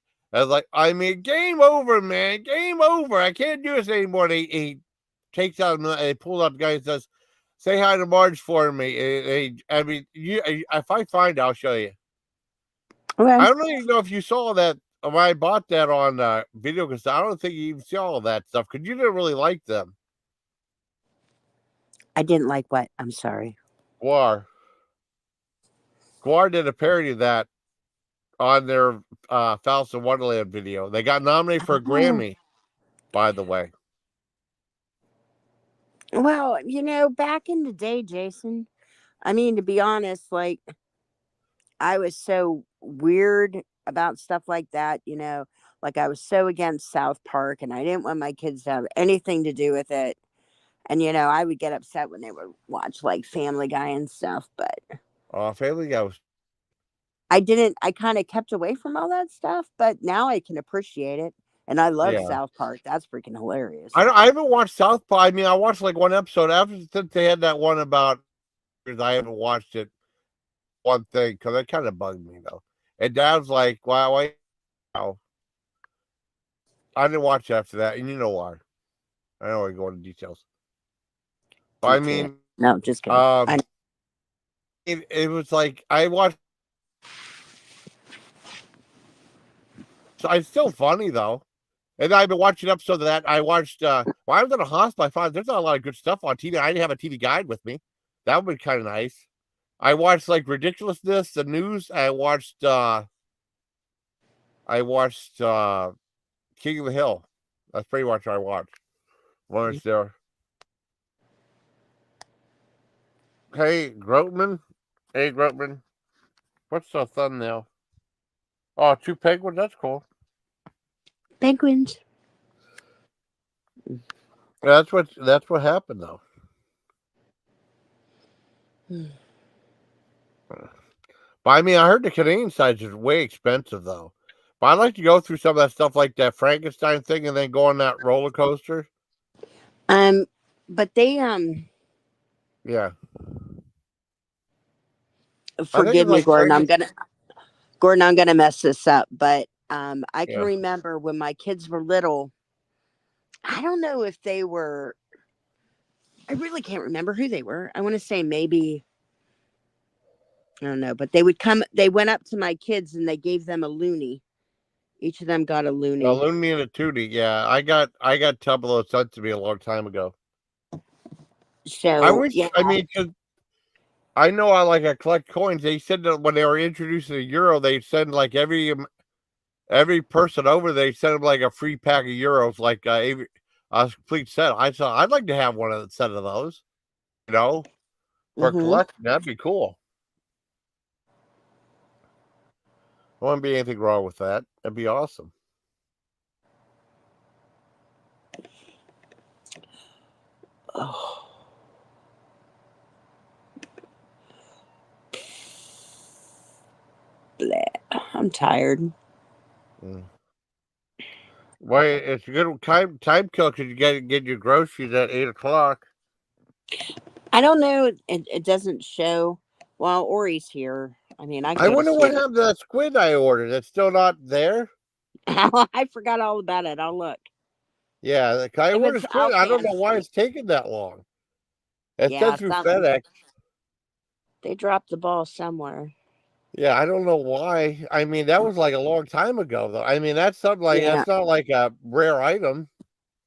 I mean, game over, man, game over. I can't do this anymore. And he takes out and he pulls up the guy and says, "Say hi to Marge for me." I mean, if I find it, I'll show you. Okay. I don't even know if you saw that when I bought that on video, because I don't think you even saw all that stuff because you didn't really like them. I didn't like what? I'm sorry. Guar did a parody of that on their Fausto Wonderland video. They got nominated for a Grammy, by the way. Well, you know, back in the day, Jason, I mean, to be honest, like, I was so weird about stuff like that, you know, like I was so against South Park and I didn't want my kids to have anything to do with it. And, you know, I would get upset when they would watch like Family Guy and stuff, but Family Guy was. I kind of kept away from all that stuff, but now I can appreciate it. And I love Yeah. South Park. That's freaking hilarious. I haven't watched South Park. I mean, I watched like one episode since they had that one about. Because I haven't watched it. One thing because it kind of bugged me though. And Dad's like, "Why? Wow." I didn't watch after that, and you know why. I don't want to go into details. But I mean, no, just kidding. It was like I watched. So it's still funny though. And I've been watching episodes of that. I watched while I was in a hospital, I found there's not a lot of good stuff on TV. I didn't have a TV guide with me. That would be kind of nice. I watched like Ridiculousness, the news. I watched King of the Hill. That's pretty much what I watched. When it's there. Hey, Grotman. Hey, Grotman. What's the thumbnail? Oh, 2 penguins. That's cool. Penguins. That's what happened though. But I mean, I heard the Canadian side is way expensive though. But I'd like to go through some of that stuff, like that Frankenstein thing, and then go on that roller coaster. But they Yeah. forgive me, like Gordon. I'm gonna mess this up, but I can Yeah. remember when my kids were little. I don't know if they were. I really can't remember who they were. I want to say maybe. I don't know, but they would come. They went up to my kids and they gave them a loonie. Each of them got a loonie. A Looney and a Tootie. Yeah, I got Tupelo sent to me a long time ago. So I wish. yeah, I mean, 'cause I know I collect coins. They said that when they were introducing the euro, they send like every person over. They send them like a free pack of euros, like a complete set. I thought I'd like to have one of the set of those. You know, for collecting, that'd be cool. There wouldn't be anything wrong with that. That'd be awesome. Oh. Bleh. I'm tired. Why it's a good time kill because you get your groceries at 8:00. I don't know. It doesn't show. Well, Ori's here. I mean, I wonder what happened to that squid I ordered. It's still not there. I forgot all about it. I'll look. Yeah, I ordered squid. I don't know why it's taking that long. It said through FedEx. They dropped the ball somewhere. Yeah, I don't know why. I mean, that was like a long time ago, though. I mean, that's something like that's not like a rare item.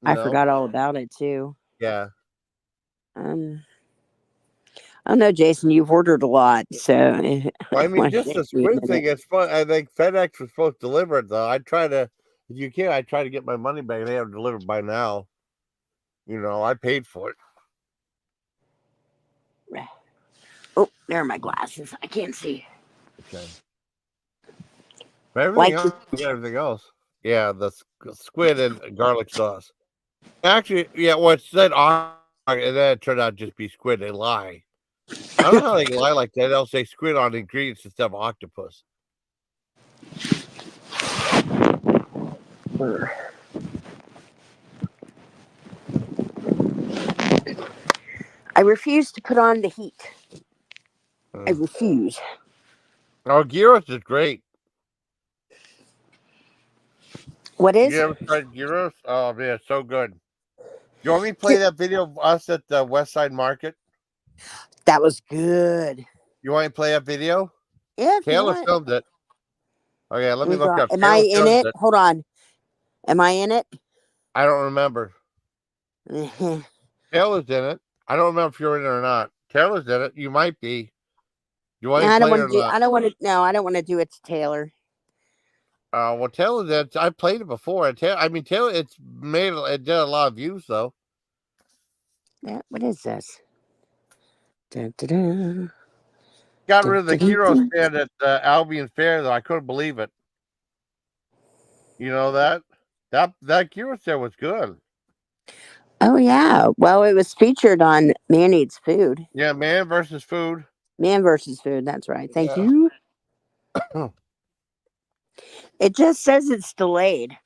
I forgot all about it too. Yeah. I don't know, Jason. You've ordered a lot, so. Well, I mean, just the squid thing. It's fun. I think FedEx was supposed to deliver it, though. I try to, if you can, I try to get my money back. They have it delivered by now. You know, I paid for it. Oh, there are my glasses. I can't see. Okay. Everything else. Yeah, the squid and garlic sauce. Actually, yeah, well, it said and then it turned out to just be squid. They lie. I don't know how they can lie like that. They'll say squid on ingredients instead of octopus. I refuse to put on the heat. I refuse. Oh, gyros is great. What is? You ever tried gyros? Oh man, it's so good. You want me to play that video of us at the West Side Market? That was good. You want me to play that video? Yeah, Taylor filmed it. Okay, let me look up. Am I in it? Hold on. Am I in it? I don't remember. Taylor's in it. I don't remember if you're in it or not. Taylor's in it. You might be. You want to play it or not? I don't want to. No, I don't want to do it to Taylor. Well, Taylor did. I played it before. Taylor, it did a lot of views though. Yeah, what is this? Dun, dun, dun. Got rid of the gyro stand at Albion Fair though. I couldn't believe it. You know that gyro stand was good. Oh yeah. Well, it was featured on Man Eats Food. Yeah, Man versus Food. Man versus Food. That's right. Thank you. It just says it's delayed.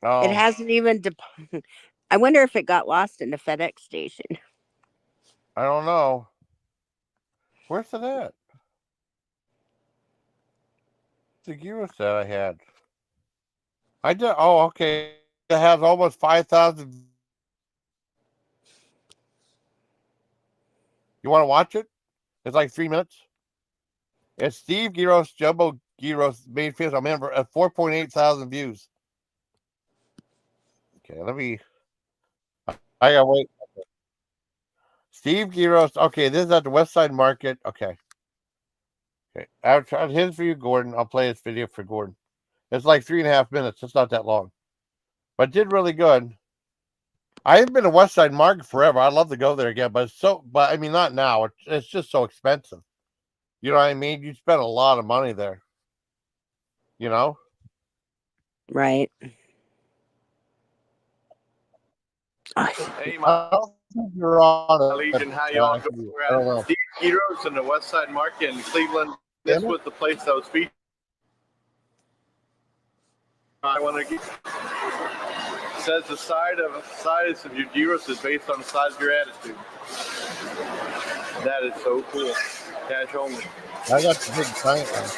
Oh. It hasn't even. I wonder if it got lost in the FedEx station. I don't know. Where's it at? The gyro set I had. I did. Oh, okay. It has almost 5,000. You want to watch it? It's like 3 minutes. It's Steve Gyros Jumbo Gyros made fish. I'm in for 4.8 thousand views. Okay, let me. I gotta wait. Steve Giros. Okay, this is at the West Side Market. Okay. Okay. I'll try his for you, Gordon. I'll play this video for Gordon. It's like 3.5 minutes. It's not that long, but did really good. I've been to West Side Market forever. I'd love to go there again, but I mean, not now. It's just so expensive. You know what I mean? You spend a lot of money there. You know? Right. Hey, I don't think you're on it. Legion, how y'all doing? I don't We're know. at Steve Giros in the West Side Market in Cleveland. This Damn it. was the place that was featured. I want to get. Says the size of your gyros is based on the size of your attitude. That is so cool. Cash only. I got the big giant one.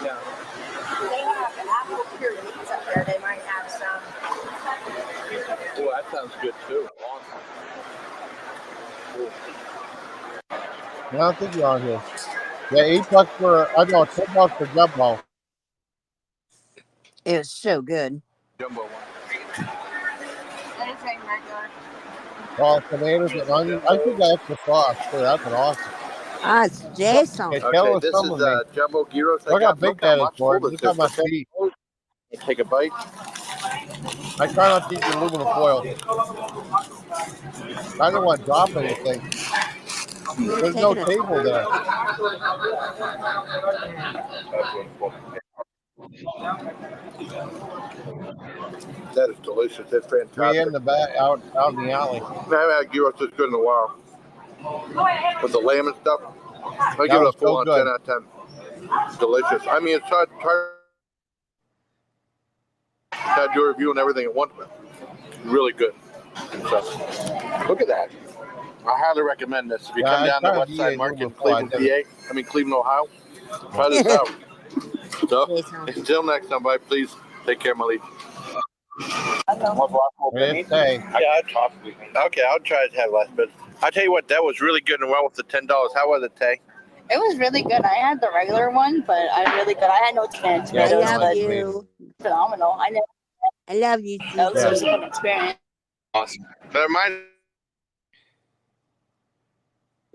Yeah. They have apple pyramids up there. They might have some. Oh, that sounds good too. Cool. I don't think you're on here. Yeah, $8 for $10 for jumbo. It was so good. Jumbo one. All tomatoes and onions. I think I extra sauce too. That's an awesome. Ah, it's Jason. Okay, tell Okay, us this some is of me. Jumbo Gyros. Look how big Look how that is, much full Gordon. this Look at is. my feet. Take a bite. I try not to eat the aluminum foil. I don't want to drop anything. There's no table there. That is delicious. That's fantastic. We in the back, out in the alley. I haven't had gyros this good in a while. With the lamb and stuff. I give it a was full so on good. 10 out of 10. Delicious. I mean, it's hard had your review and everything at once, but really good. So, look at that. I highly recommend this. If you come down to West Side Market in Cleveland, Cleveland, Ohio, try this out. So, until next time, bye. Please take care, my lead. Hey. Okay, I'll try to have less, but I'll tell you what, that was really good and well with the $10. How was it, Tay? It was really good. I had the regular one, but I really good. I had no tomatoes, Yeah, I love but you. phenomenal. I love you, That was Yeah. just a good experience. Awesome. But mine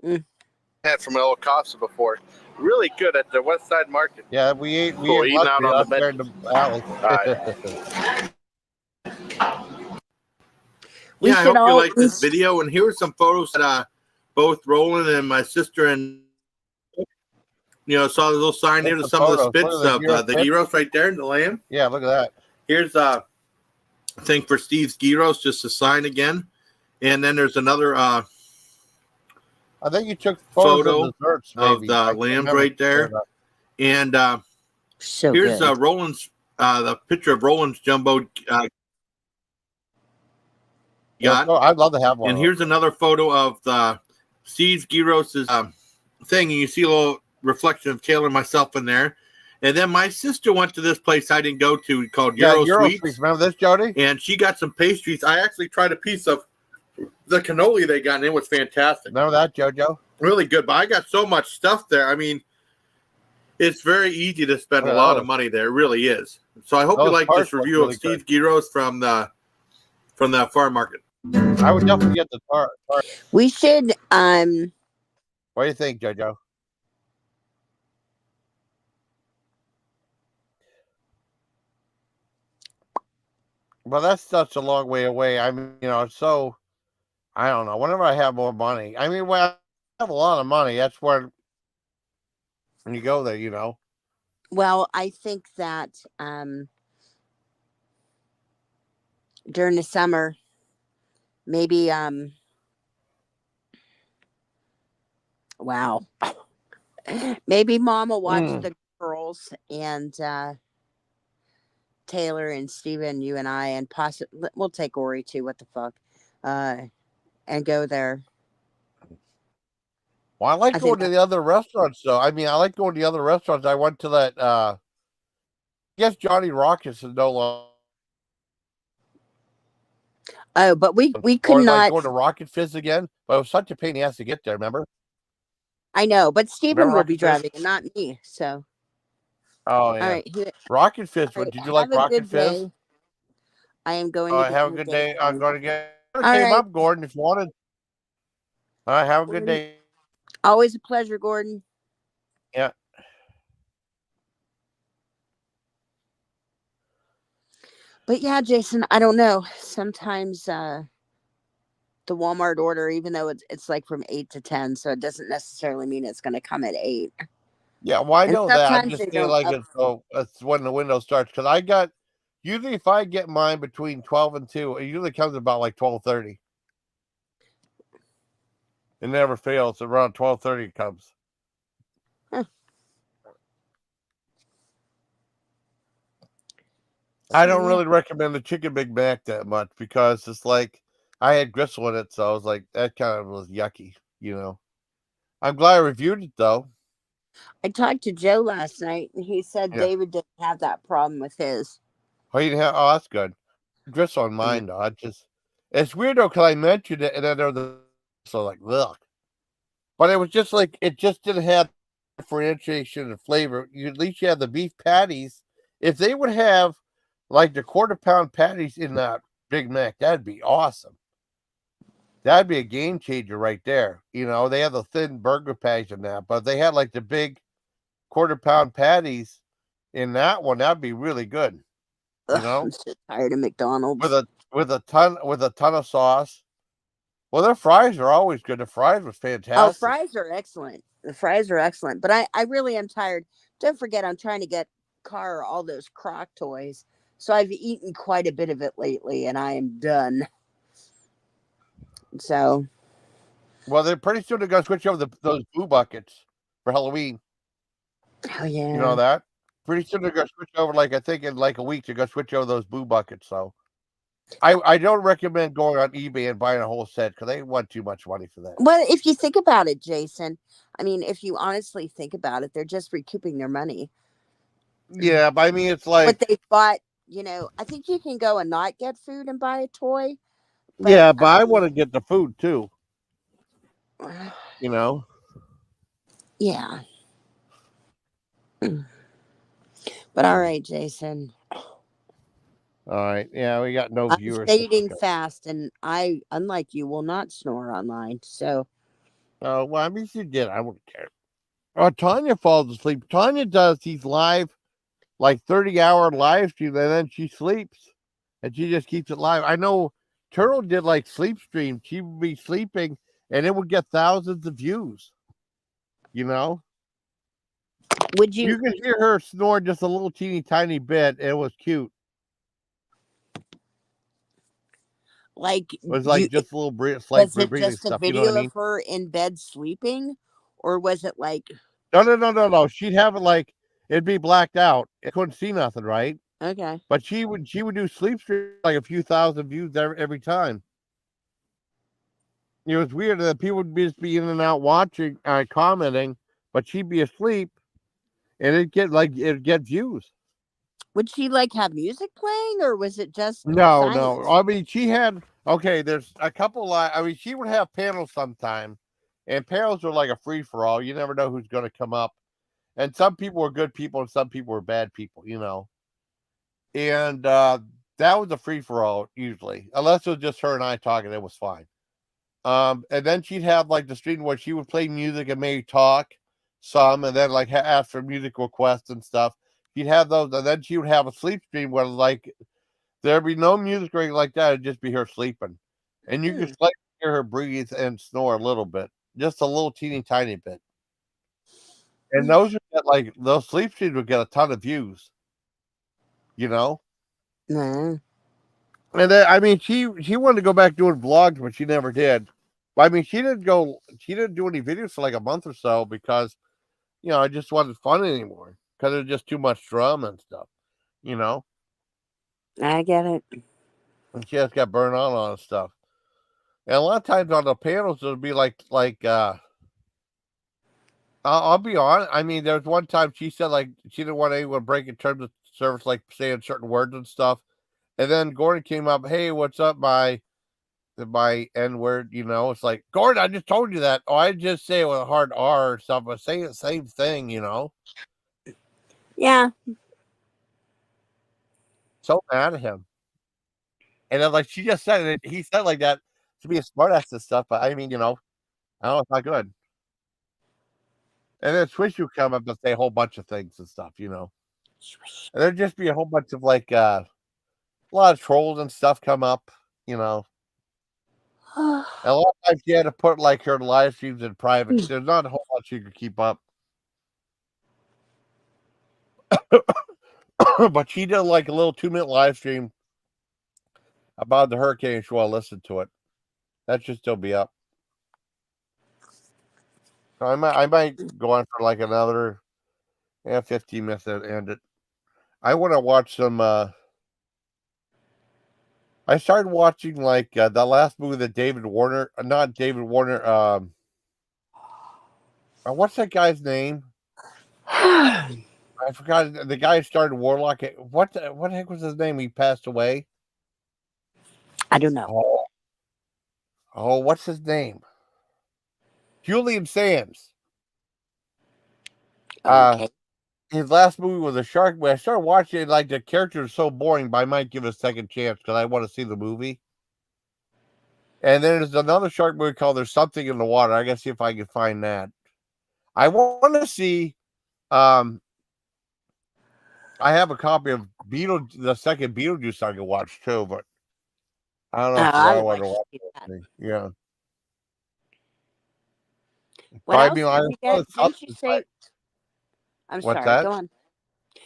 Mm. had from El Casa before. Really good at the West Side Market. Yeah, we ate Cool, eating out on the out there in the alley. We I should hope you all like this video. And here are some photos that both Roland and my sister and saw the little sign there to some of the spits of the gyros right there in the lamb. Yeah, look at that. Here's a thing for Steve's gyros, just a sign again. And then there's another I think you took photos of desserts, of maybe. the lambs right there. And so here's good. Roland's the picture of Roland's jumbo got. I'd love to have one. And here's another photo of the Steve's gyros thing, and you see a little reflection of Taylor and myself in there. And then my sister went to this place I didn't go to called Euro Sweets. Remember this, Jody? And she got some pastries. I actually tried a piece of the cannoli they got, and it was fantastic. Remember that, JoJo? Really good. But I got so much stuff there. I mean, it's very easy to spend a lot of money there. It really is. So I hope you like this review of Steve Giros from the farm market. I would definitely get the tart. We should What do you think, JoJo? Well, that's such a long way away. I mean, so I don't know. Whenever I have more money, I mean, when I have a lot of money, that's where when you go there, well, I think that during the summer, maybe wow. Maybe Mom will watch the girls and Taylor and Steven, you and I, and possibly we'll take Ori too. What the fuck? And go there. Well, I like going to the other restaurants, though. I mean, I like going to the other restaurants. I went to that. I guess Johnny Rockets is no longer. Oh, but we could not go to Rocket Fizz again. But it was such a pain in the ass to get there. Remember? I know, but Steven will be Rocket Fizz? driving, and not me. So Oh All yeah, right. Rocket Fizz. All right. Did you like Have a Rocket good Fizz? day. I am going to get Have a my good day day. I'm done. going to get. All Came right. up, Gordon. If you wanted. All right. Have a good Gordon, day. always a pleasure, Gordon. Yeah. But yeah, Jason, I don't know. Sometimes the Walmart order, even though it's like from 8 to 10, so it doesn't necessarily mean it's going to come at 8. Yeah. Well, I And know that. I sometimes just they feel don't like up. it's when the window starts because I got usually if I get mine between 12 and 2, it usually comes about like 12:30. It never fails. Around 12:30 it comes. Huh. I So don't yeah. really recommend the chicken Big Mac that much because it's like I had gristle in it, so I was like that kind of was yucky, you know. I'm glad I reviewed it though. I talked to Joe last night, and he said Yeah. David didn't have that problem with his. Oh, you didn't have, oh, that's good. Gristle on mine though. It's weird though because I mentioned it and then there was so like ugh. But it was just like it just didn't have differentiation and flavor. You at least you have the beef patties. If they would have like the quarter-pound patties in that Big Mac, that'd be awesome. That'd be a game changer right there. You know, they have the thin burger patties in that, but if they had like the big quarter-pound patties in that one, that'd be really good. You Ugh, know, I'm so tired of McDonald's. with a ton of sauce. Well, their fries are always good. The fries was Oh, fantastic. fries are excellent. The fries are excellent. But I really am tired. Don't forget, I'm trying to get Car all those Croc toys. So I've eaten quite a bit of it lately, and I am done. So, Well, they're pretty soon they're gonna switch over those boo buckets for Halloween. oh You yeah. know that? Pretty soon they're gonna switch over. Like I think in like a week they're gonna switch over those boo buckets. So I don't recommend going on eBay and buying a whole set because they want too much money for that. Well, if you think about it, Jason, I mean, if you honestly think about it, they're just recouping their money. Yeah, but I mean it's What like they bought, I think you can go and not get food and buy a toy. But yeah, but I want to get the food too. You know. Yeah. But all right, Jason. All right. Yeah, we got no I'm viewers. fading fast, and I, unlike you, will not snore online. So, Oh well, I mean she did. I wouldn't care. Oh, Tanya falls asleep. Tanya does these live, like 30-hour live streams, and then she sleeps, and she just keeps it live. I know Turtle did like sleep streams. She would be sleeping, and it would get thousands of views. You know, would you you could hear her snore just a little teeny tiny bit. It was cute. like? It was like just a little Was it breathing just a stuff. You know what I video mean? of her in bed sleeping, or was it like? No. She'd have it like it'd be blacked out. It couldn't see nothing, right? Okay. But she would do sleep streams like a few thousand views every time. It was weird that people would just be in and out watching, commenting, but she'd be asleep, and it'd get views. Would she like have music playing, or was it just No. silence? I mean, she had okay. There's a couple. I mean, she would have panels sometime, and panels are like a free for all. You never know who's going to come up, and some people were good people, and some people were bad people. You know, and that was a free for all usually, unless it was just her and I talking. It was fine. And then she'd have like the stream where she would play music and maybe talk some, and then like ask for music requests and stuff. She'd have those, and then she would have a sleep stream where like there'd be no music or anything like that. It'd just be her sleeping, and you could like hear her breathe and snore a little bit, just a little teeny tiny bit. And those would get like those sleep streams would get a ton of views. You know. No. And then, I mean, she wanted to go back doing vlogs, but she never did. I mean, she didn't do any videos for like a month or so because, it just wasn't fun anymore because it was just too much drama and stuff, you know? I get it. And she just got burned on and stuff. And a lot of times on the panels, it'll be I'll be honest. I mean, there was one time she said like she didn't want anyone breaking terms of service, like saying certain words and stuff. And then Gordon came up, hey, what's up, my N word, it's like, Gordon, I just told you that. Oh, I just say it with a hard R or something, but say the same thing, Yeah. So mad at him. And then, like, she just said it. He said like that to be a smartass and stuff. But I mean, I don't know. It's not good. And then Swish would come up and say a whole bunch of things and stuff. And there'd just be a whole bunch of like a lot of trolls and stuff come up. And a lot of times she had to put like her live streams in private. There's not a whole lot she could keep up. But she did like a little 2-minute live stream about the hurricane. If you want to listen to it, that should still be up. So I might go on for like another 15 minutes and end it. I want to watch some. I started watching like the last movie that not David Warner. What's that guy's name? I forgot. The guy who started Warlock. What the heck was his name? He passed away. I don't know. Oh, what's his name? Julian Sands. Okay. His last movie was a shark movie. I started watching it, like the character is so boring, but I might give it a second chance because I want to see the movie. And then there's another shark movie called There's Something in the Water. I gotta see if I can find that. I want to see. I have a copy of the second Beetlejuice I can watch too, but I don't know if I want to watch it. Yeah. What else I did you get? Didn't you say? I'm What's sorry. that? Go on.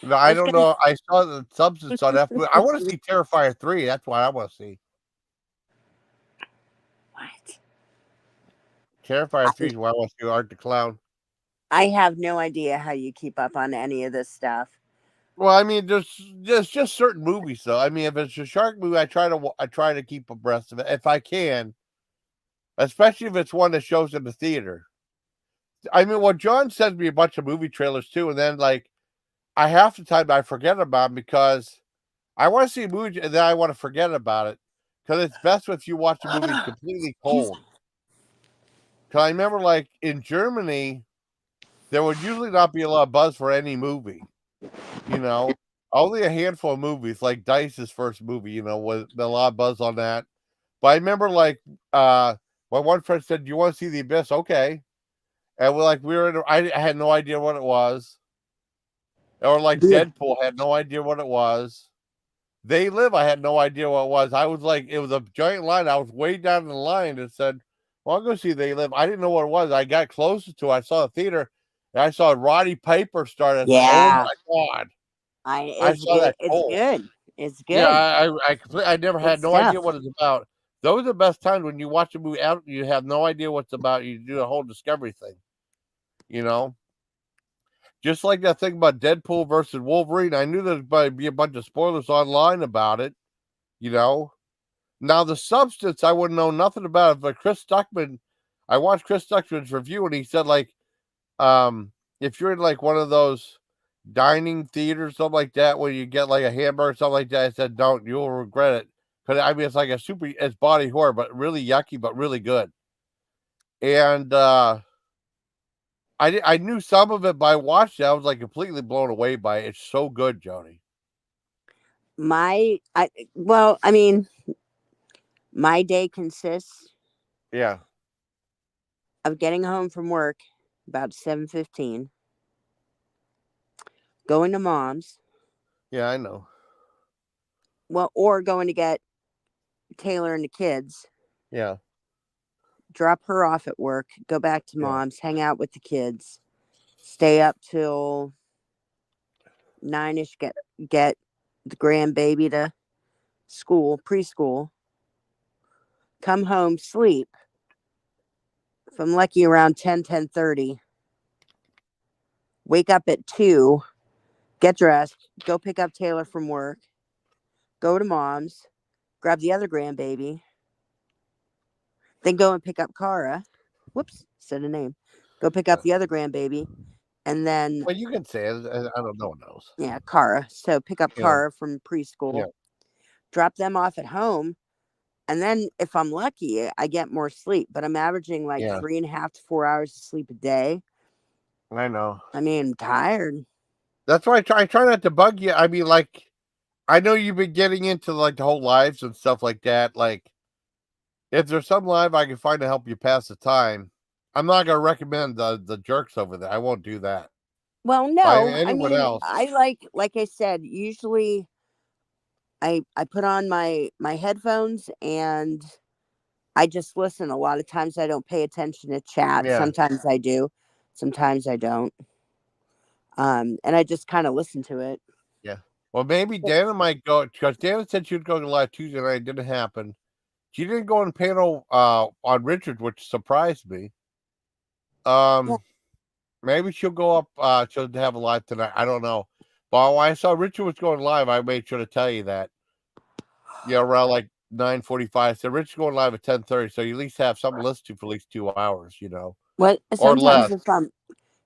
No, I don't know. I saw the Substance on F. I want to see Terrifier 3. That's what I want to see. What? Terrifier 3 is why I want to see Art the Clown. I have no idea how you keep up on any of this stuff. Well, I mean, there's just certain movies, though. I mean, if it's a shark movie, I try to keep abreast of it if I can, especially if it's one that shows in the theater. I mean, what John sends me a bunch of movie trailers too, and then like half the time I forget about them because I want to see a movie and then I want to forget about it because it's best if you watch a movie completely cold. Because I remember, like in Germany, there would usually not be a lot of buzz for any movie. Only a handful of movies, like Dice's first movie, was a lot of buzz on that. But I remember, like, my one friend said, "Do you want to see The Abyss?" Okay. And I had no idea what it was. Or like Deadpool, had no idea what it was. They Live, I had no idea what it was. I was like, it was a giant line. I was way down in the line and said, "Well, I'll go see They Live." I didn't know what it was. I got closer to it. I saw the theater and I saw Roddy Piper start. I said, "Oh my God." I saw that. It's good. It's good. Yeah, I never had no idea what it's about. Those are the best times when you watch a movie out, you have no idea what it's about. You do a whole discovery thing, Just like that thing about Deadpool versus Wolverine. I knew there'd probably be a bunch of spoilers online about it, Now, The Substance, I wouldn't know nothing about it, but I watched Chris Stuckman's review, and he said, like, if you're in, like, one of those dining theaters, something like that, where you get, like, a hamburger, something like that, I said, don't. You'll regret it. Because, I mean, it's like it's body horror, but really yucky, but really good. And, I knew some of it, but I watched it. I was like completely blown away by it. It's so good, Joni. My day consists of getting home from work about 7:15, going to Mom's. Yeah, I know. Well, or going to get Taylor and the kids. Yeah. Drop her off at work, go back to Mom's, hang out with the kids, stay up till 9ish, get the grandbaby to preschool, come home, sleep. If I'm lucky, around 10:30. Wake up at 2, get dressed, go pick up Taylor from work, go to Mom's, grab the other grandbaby, then go and pick up Kara. Whoops, said a name. Go pick up the other grandbaby, and then... Well, you can say it. I don't know. No one knows. Yeah, Kara. So pick up Kara from preschool, drop them off at home, and then if I'm lucky, I get more sleep. But I'm averaging like 3.5 to 4 hours of sleep a day. I know. I mean, I'm tired. That's why I try not to bug you. I mean, like, I know you've been getting into like the whole lives and stuff like that. Like, if there's some live I can find to help you pass the time, I'm not gonna recommend the jerks over there. I won't do that. Well, By no, I anyone mean, else. I like I said, usually I put on my headphones and I just listen. A lot of times I don't pay attention to chat. Yeah. Sometimes I do, sometimes I don't. And I just kind of listen to it. Yeah. Well, maybe Dana might go because Dana said she would go to live Tuesday night. It didn't happen. She didn't go on panel on Richard, which surprised me. Yeah. Maybe she'll go up. She'll have a live tonight. I don't know. But when I saw Richard was going live, I made sure to tell you that. Yeah, around like 9:45. So Richard's going live at 10:30. So you at least have something to listen to for at least 2 hours. What Or less.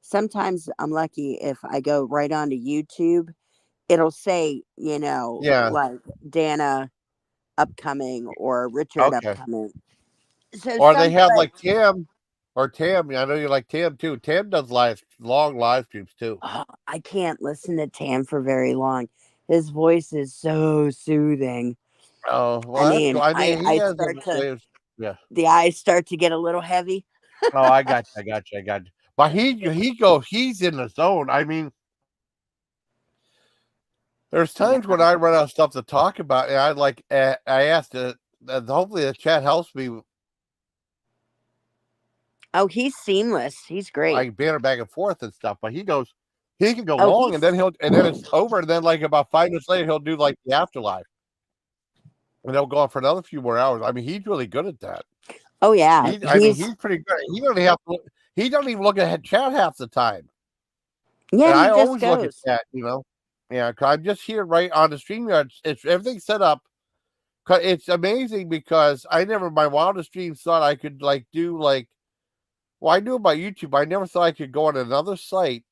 sometimes I'm lucky if I go right onto YouTube, it'll say, Yeah. like Dana upcoming or Richard Okay. upcoming. So Or they have but like Tam or Tam. I know you like Tam too. Tam does long live streams too. I can't listen to Tam for very long. His voice is so soothing. Oh, I well, that's cool. mean, I mean, he I has start to yeah. the eyes start to get a little heavy. Oh, I got you. But he's in the zone. I mean, there's times when I run out of stuff to talk about, and I asked hopefully the chat helps me. Oh, he's seamless. He's great. I banter back and forth and stuff, but he can go Oh, long, and then it's over, and then like about 5 minutes later, he'll do like the afterlife, and they'll go on for another few more hours. I mean, he's really good at that. Oh yeah, he's pretty good. He don't even look at chat half the time. Yeah, and he I just always look at goes. chat, Yeah, cause I'm just here right on the StreamYard. It's everything's set up. It's amazing because I never my wildest dreams thought I could do well, I knew about YouTube. I never thought I could go on another site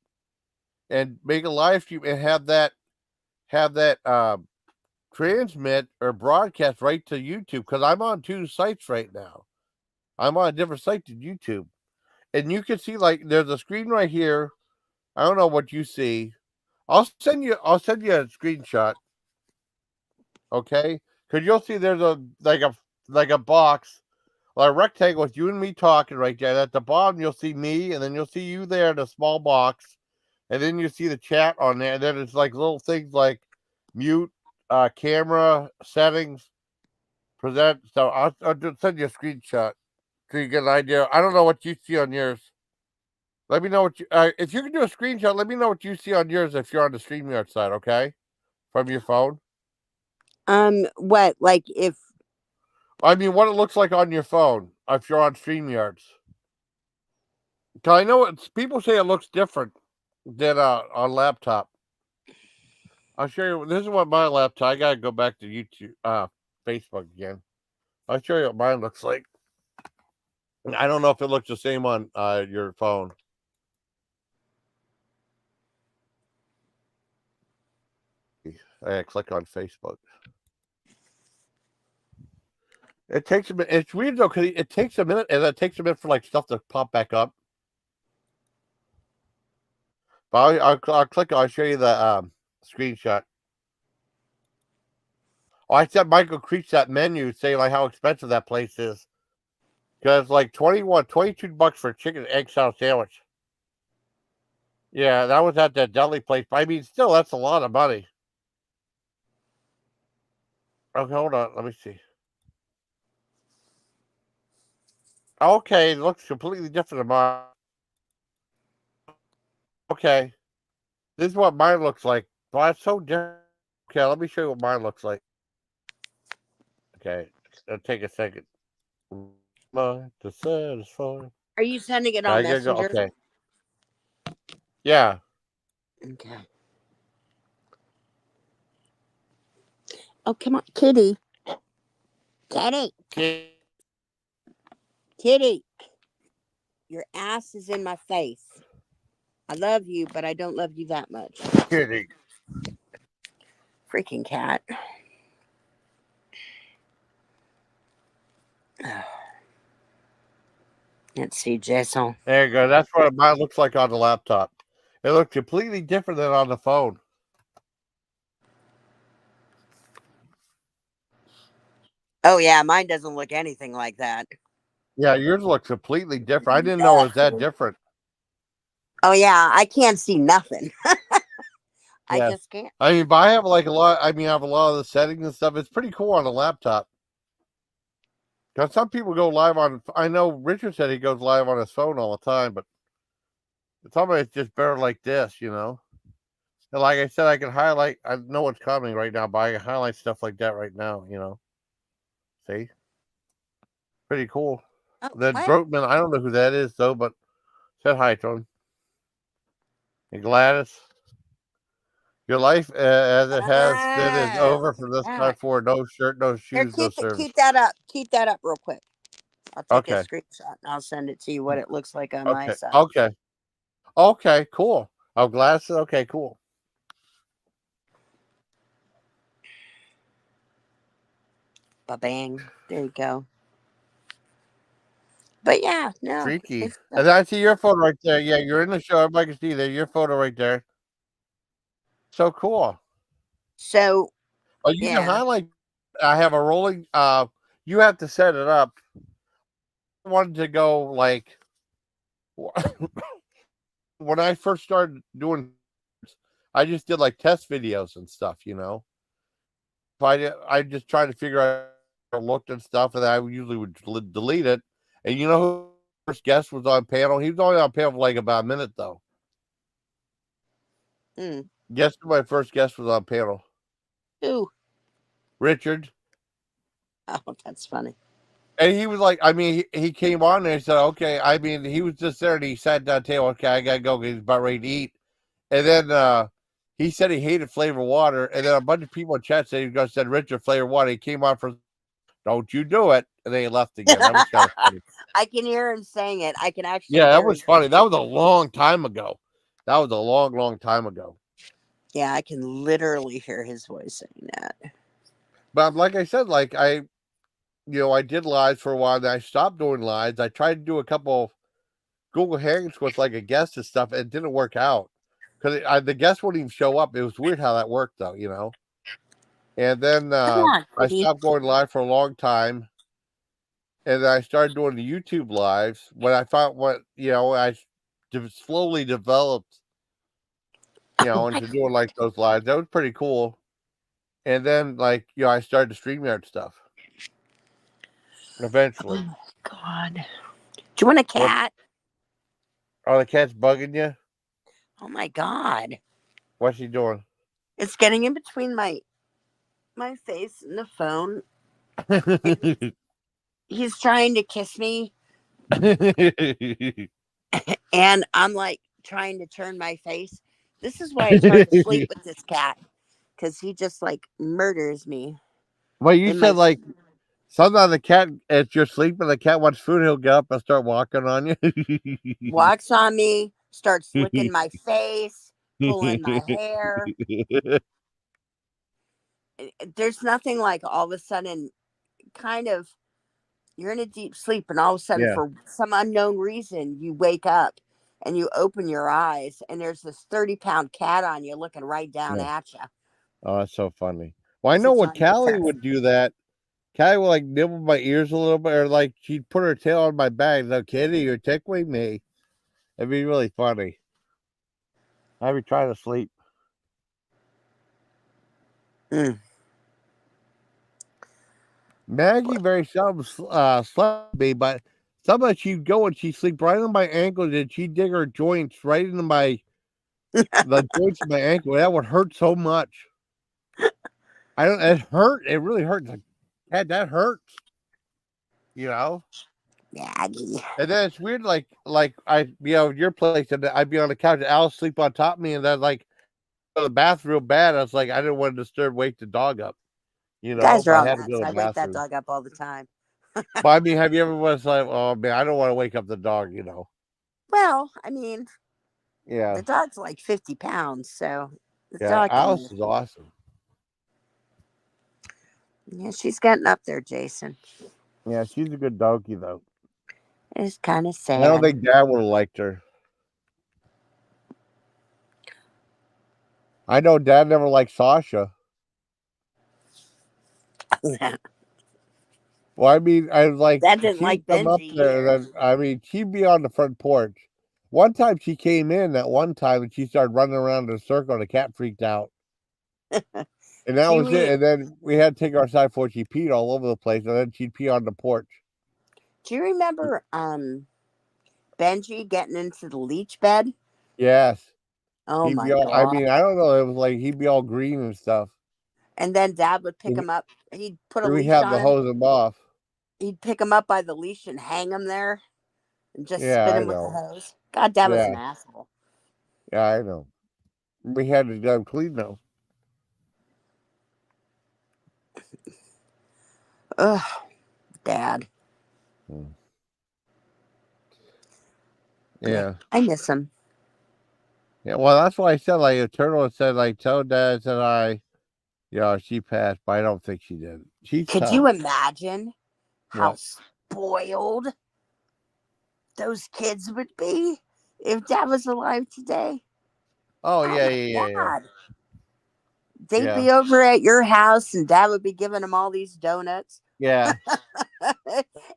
and make a live stream and have that transmit or broadcast right to YouTube because I'm on 2 sites right now. I'm on a different site than YouTube. And you can see there's a screen right here. I don't know what you see. I'll send you a screenshot. Okay? Because you'll see there's a box, a rectangle with you and me talking right there. At the bottom you'll see me, and then you'll see you there in a small box. And then you see the chat on there, and then it's like little things like mute, camera, settings, present. So I'll just send you a screenshot so you get an idea. I don't know what you see on yours. Let me know what if you can do a screenshot, let me know what you see on yours if you're on the StreamYard side, okay? From your phone. What, like if I mean, what it looks like on your phone if you're on StreamYards. Because I know people say it looks different than on laptop. I'll show you. This is what my laptop. I gotta go back to YouTube, Facebook again. I'll show you what mine looks like. I don't know if it looks the same on your phone. I click on Facebook. It takes a minute. It's weird though because it takes a minute, and it takes a minute for stuff to pop back up. But I'll click. I'll show you the screenshot. Oh, I said Michael Creech that menu saying how expensive that place is. Because it's $22 for a chicken and egg salad sandwich. Yeah, that was at that deli place. But I mean, still, that's a lot of money. Okay, hold on. Let me see. Okay, it looks completely different than mine. Okay. This is what mine looks like. Well, it's so different. Okay, let me show you what mine looks like. Okay, it'll take a second. To satisfy. Are you sending it on Messenger? Okay. Yeah. Okay. Oh, come on, Kitty. Kitty. Your ass is in my face. I love you, but I don't love you that much. Kitty. Freaking cat. Let's see, Jason. There you go. That's what mine looks like on the laptop. It looked completely different than on the phone. Oh yeah, mine doesn't look anything like that. Yeah, yours looks completely different. I didn't know it was that different. Oh yeah, I can't see nothing. I Yeah. just can't. I mean, but I have like a lot. I mean, I have a lot of the settings and stuff. It's pretty cool on a laptop. Because some people go live on. I know Richard said he goes live on his phone all the time, but sometimes it's just better like this, you know. And like I said, I can highlight. I know what's coming right now, but I can highlight stuff like that right now. You know. See, pretty cool. Oh, Then what? Brokeman, I don't know who that is though, but said hi to him. And Gladys. Your life as it has been is over from this time forward. No shirt, no Here, shoes, no service. keep that up. Keep that up real quick. I'll take a Okay. screenshot and I'll send it to you what it looks like on my Okay. side. Okay. Okay. Cool. Oh, glasses. Okay. Cool. Ba-bang. There you go. But yeah, no. Freaky. And I see your photo right there. Yeah, you're in the show. Everybody can see there. Your photo right there. So cool. So Oh, you can highlight. I have a rolling. You have to set it up. I wanted to go like when I first started doing. I just did like test videos and stuff, you know. I just tried to figure out how it looked and stuff, and I usually would delete it. And you know who the first guest was on panel? He was only on panel for like about a minute though. Guess who my first guest was on panel? Who? Richard. Oh, that's funny. And he was like, I mean, he came on and he said, okay. I mean, he was just there and he sat down at the table. Okay, I gotta go. He's about ready to eat. And then he said he hated flavored water. And then a bunch of people in chat said he was gonna send Richard flavored water. He came on for, don't you do it. And then he left again. That was kind of funny. I can hear him saying it. I can actually. Yeah, that was funny. That was a long time ago. That was a long, long time ago. Yeah, I can literally hear his voice saying that. But like I said, like I did lives for a while. Then I stopped doing lives. I tried to do a couple of Google Hangouts with like a guest and stuff. And it didn't work out because the guest wouldn't even show up. It was weird how that worked, though, you know. And then I stopped going live for a long time. And then I started doing the YouTube lives when I found I slowly developed, into doing like those lives. That was pretty cool. And then I started the StreamYard stuff. Eventually. Oh my God. Do you want a cat? Oh, the cat's bugging you? Oh my God. What's he doing? It's getting in between my face and the phone. He's trying to kiss me. And I'm like trying to turn my face. This is why it's hard to sleep with this cat. Because he just like murders me. Well, you said like sometimes the cat, as you're sleeping, the cat wants food, he'll get up and start walking on you. Walks on me, starts licking my face, pulling my hair. There's nothing like all of a sudden kind of you're in a deep sleep and all of a sudden for some unknown reason you wake up and you open your eyes and there's this 30-pound cat on you looking right down at you. Oh, that's so funny. Well, I know when Callie would do that, Callie would like nibble my ears a little bit, or like she'd put her tail on my back. No, Kitty, you're tickling me. It'd be really funny. I'd be trying to sleep. Maggie very seldom slept me, but sometimes she'd go and she'd sleep right on my ankles and she'd dig her joints right into the joints of my ankle. That would hurt so much. It hurt. It really hurt. Like, that hurts. Maggie. And then it's weird, like I'd be at your place and I'd be on the couch and Alice sleep on top of me, and then like the bath real bad. I was like, I didn't want to wake the dog up. Guys are all nuts. I wake that dog up all the time. But I mean, have you ever was like, oh man, I don't want to wake up the dog, Well, I mean, yeah, the dog's like 50 pounds, so Alice is awesome. Yeah, she's getting up there, Jason. Yeah, she's a good doggy though. It's kind of sad. I don't think Dad would have liked her. I know Dad never liked Sasha. Well, I mean, I was like, Dad didn't she'd like come up Benji there, either. and then I mean, she'd be on the front porch. One time she came in that one time, and she started running around in a circle, and the cat freaked out. And that was it. Chewie, And then we had to take our side for she peed all over the place, and then she'd pee on the porch. do you remember Benji getting into the leech bed? Yes. Oh He'd my be all, I god. mean, I don't know. It was like he'd be all green and stuff. And then Dad would pick And him up. He'd put a we leash had to on him. hose him off. He'd pick him up by the leash and hang him there and just Yeah, spin I him with the know. hose. God, Dad was Yeah, an asshole. yeah, I know. We had to get him clean though. Ugh, Dad. Yeah. I miss him. Yeah, well, that's why I said, like, Eternal said, like, tell Dad that she passed, but I don't think she did. She's Could tough. you imagine how What? spoiled those kids would be if Dad was alive today? Oh, Oh yeah, my yeah. God. They'd Yeah. be over at your house and Dad would be giving them all these donuts. Yeah.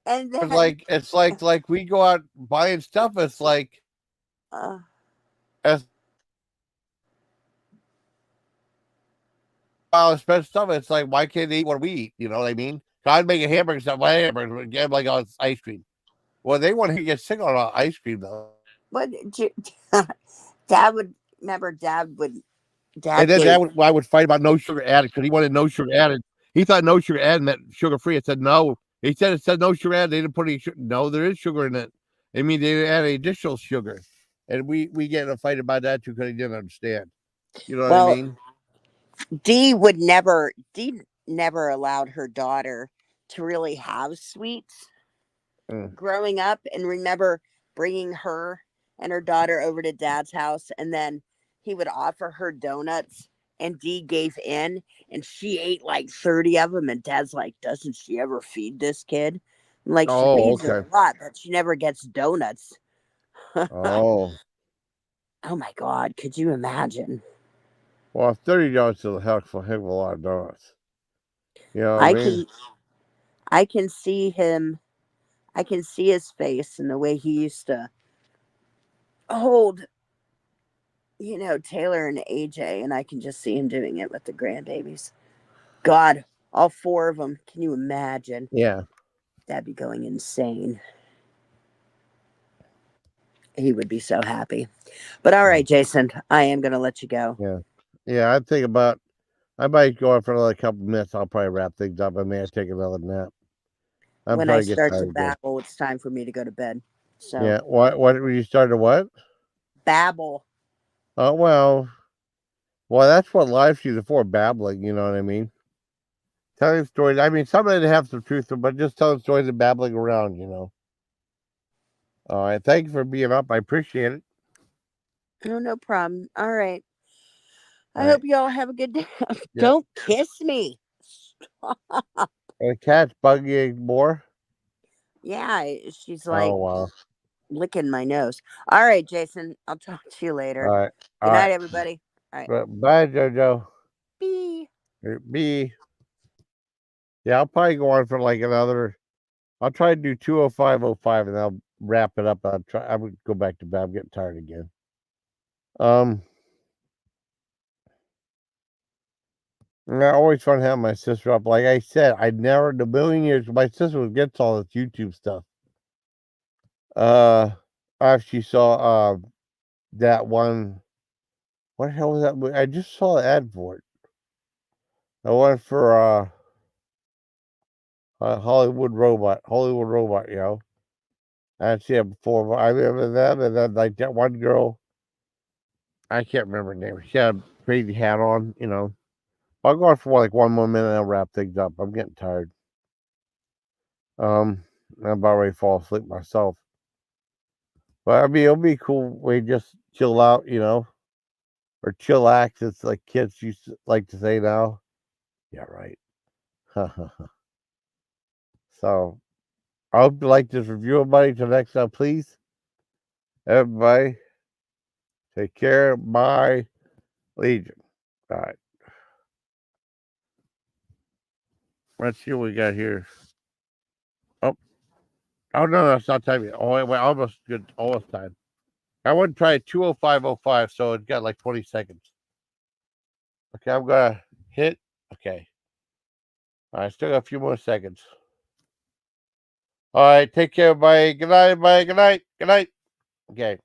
And It's then like we go out buying stuff. It's like, as spend stuff. It's like, why can't they eat what we eat? You know what I mean? So I'd make a hamburger stuff. My hamburger, get like, oh, it's ice cream. Well, they want to get sick on ice cream though. what Dad would remember. Dad And then gave. I would fight about no sugar added because he wanted no sugar added. He thought no sugar added meant sugar free. I said no. He said it said no sugar added. They didn't put any sugar. No, there is sugar in it. I mean, they add additional sugar, and we get in a fight about that too because he didn't understand. You know what I mean? Dee never allowed her daughter to really have sweets growing up, and remember bringing her and her daughter over to Dad's house, and then he would offer her donuts, and Dee gave in, and she ate like 30 of them, and Dad's like, doesn't she ever feed this kid? I'm like, she feeds her a lot, but she never gets donuts. Oh. Oh my God, could you imagine? Well, $30 is a heck of a lot of donuts. You know what I mean? I can see him. I can see his face and the way he used to hold, Taylor and AJ, and I can just see him doing it with the grandbabies. God, all four of them. Can you imagine? Yeah. That'd be going insane. He would be so happy. But all right, Jason, I am going to let you go. Yeah. Yeah, I might go on for another couple minutes. I'll probably wrap things up. I may take another nap. When I start to babble, it's time for me to go to bed. So yeah, what when you started what? Babble. Oh well, that's what live streams are for, babbling. You know what I mean? Telling stories. I mean, some of it have some truth, but just telling stories and babbling around. All right, thank you for being up. I appreciate it. No problem. All right. I hope you all have a good day. Yeah. Don't kiss me. The cat's bugging you more? Yeah, she's like, oh, wow. Licking my nose. All right, Jason. I'll talk to you later. All right. Good night, everybody. All right. Bye, JoJo. B. B. Yeah, I'll probably go on for like another. I'll try to do 2:05:05 and I'll wrap it up. I would go back to bed. I'm getting tired again. Always fun having my sister up. Like I said, I'd never in a million years. My sister would get all this YouTube stuff. After she saw that one. What the hell was that movie? I just saw the ad for it. I went for Hollywood Robot, I'd seen it before, but I remember them, and then like that one girl, I can't remember her name. She had a crazy hat on, I'll go on for like one more minute and I'll wrap things up. I'm getting tired. I'm about ready to fall asleep myself. But I mean, it'll be cool. We just chill out, or chillax. It's like kids used to like to say now. Yeah, right. So, I hope you like this review, everybody. Till next time, please. Everybody, take care. Bye. Legion. All right. Let's see what we got here. Oh no, it's not time yet. Oh, wait, almost good, almost time. I want to try 2:05:05, so it got like 20 seconds. Okay, I'm gonna hit. Okay. All right, still got a few more seconds. All right, take care, everybody. Good night, everybody. Good night. Good night. Okay.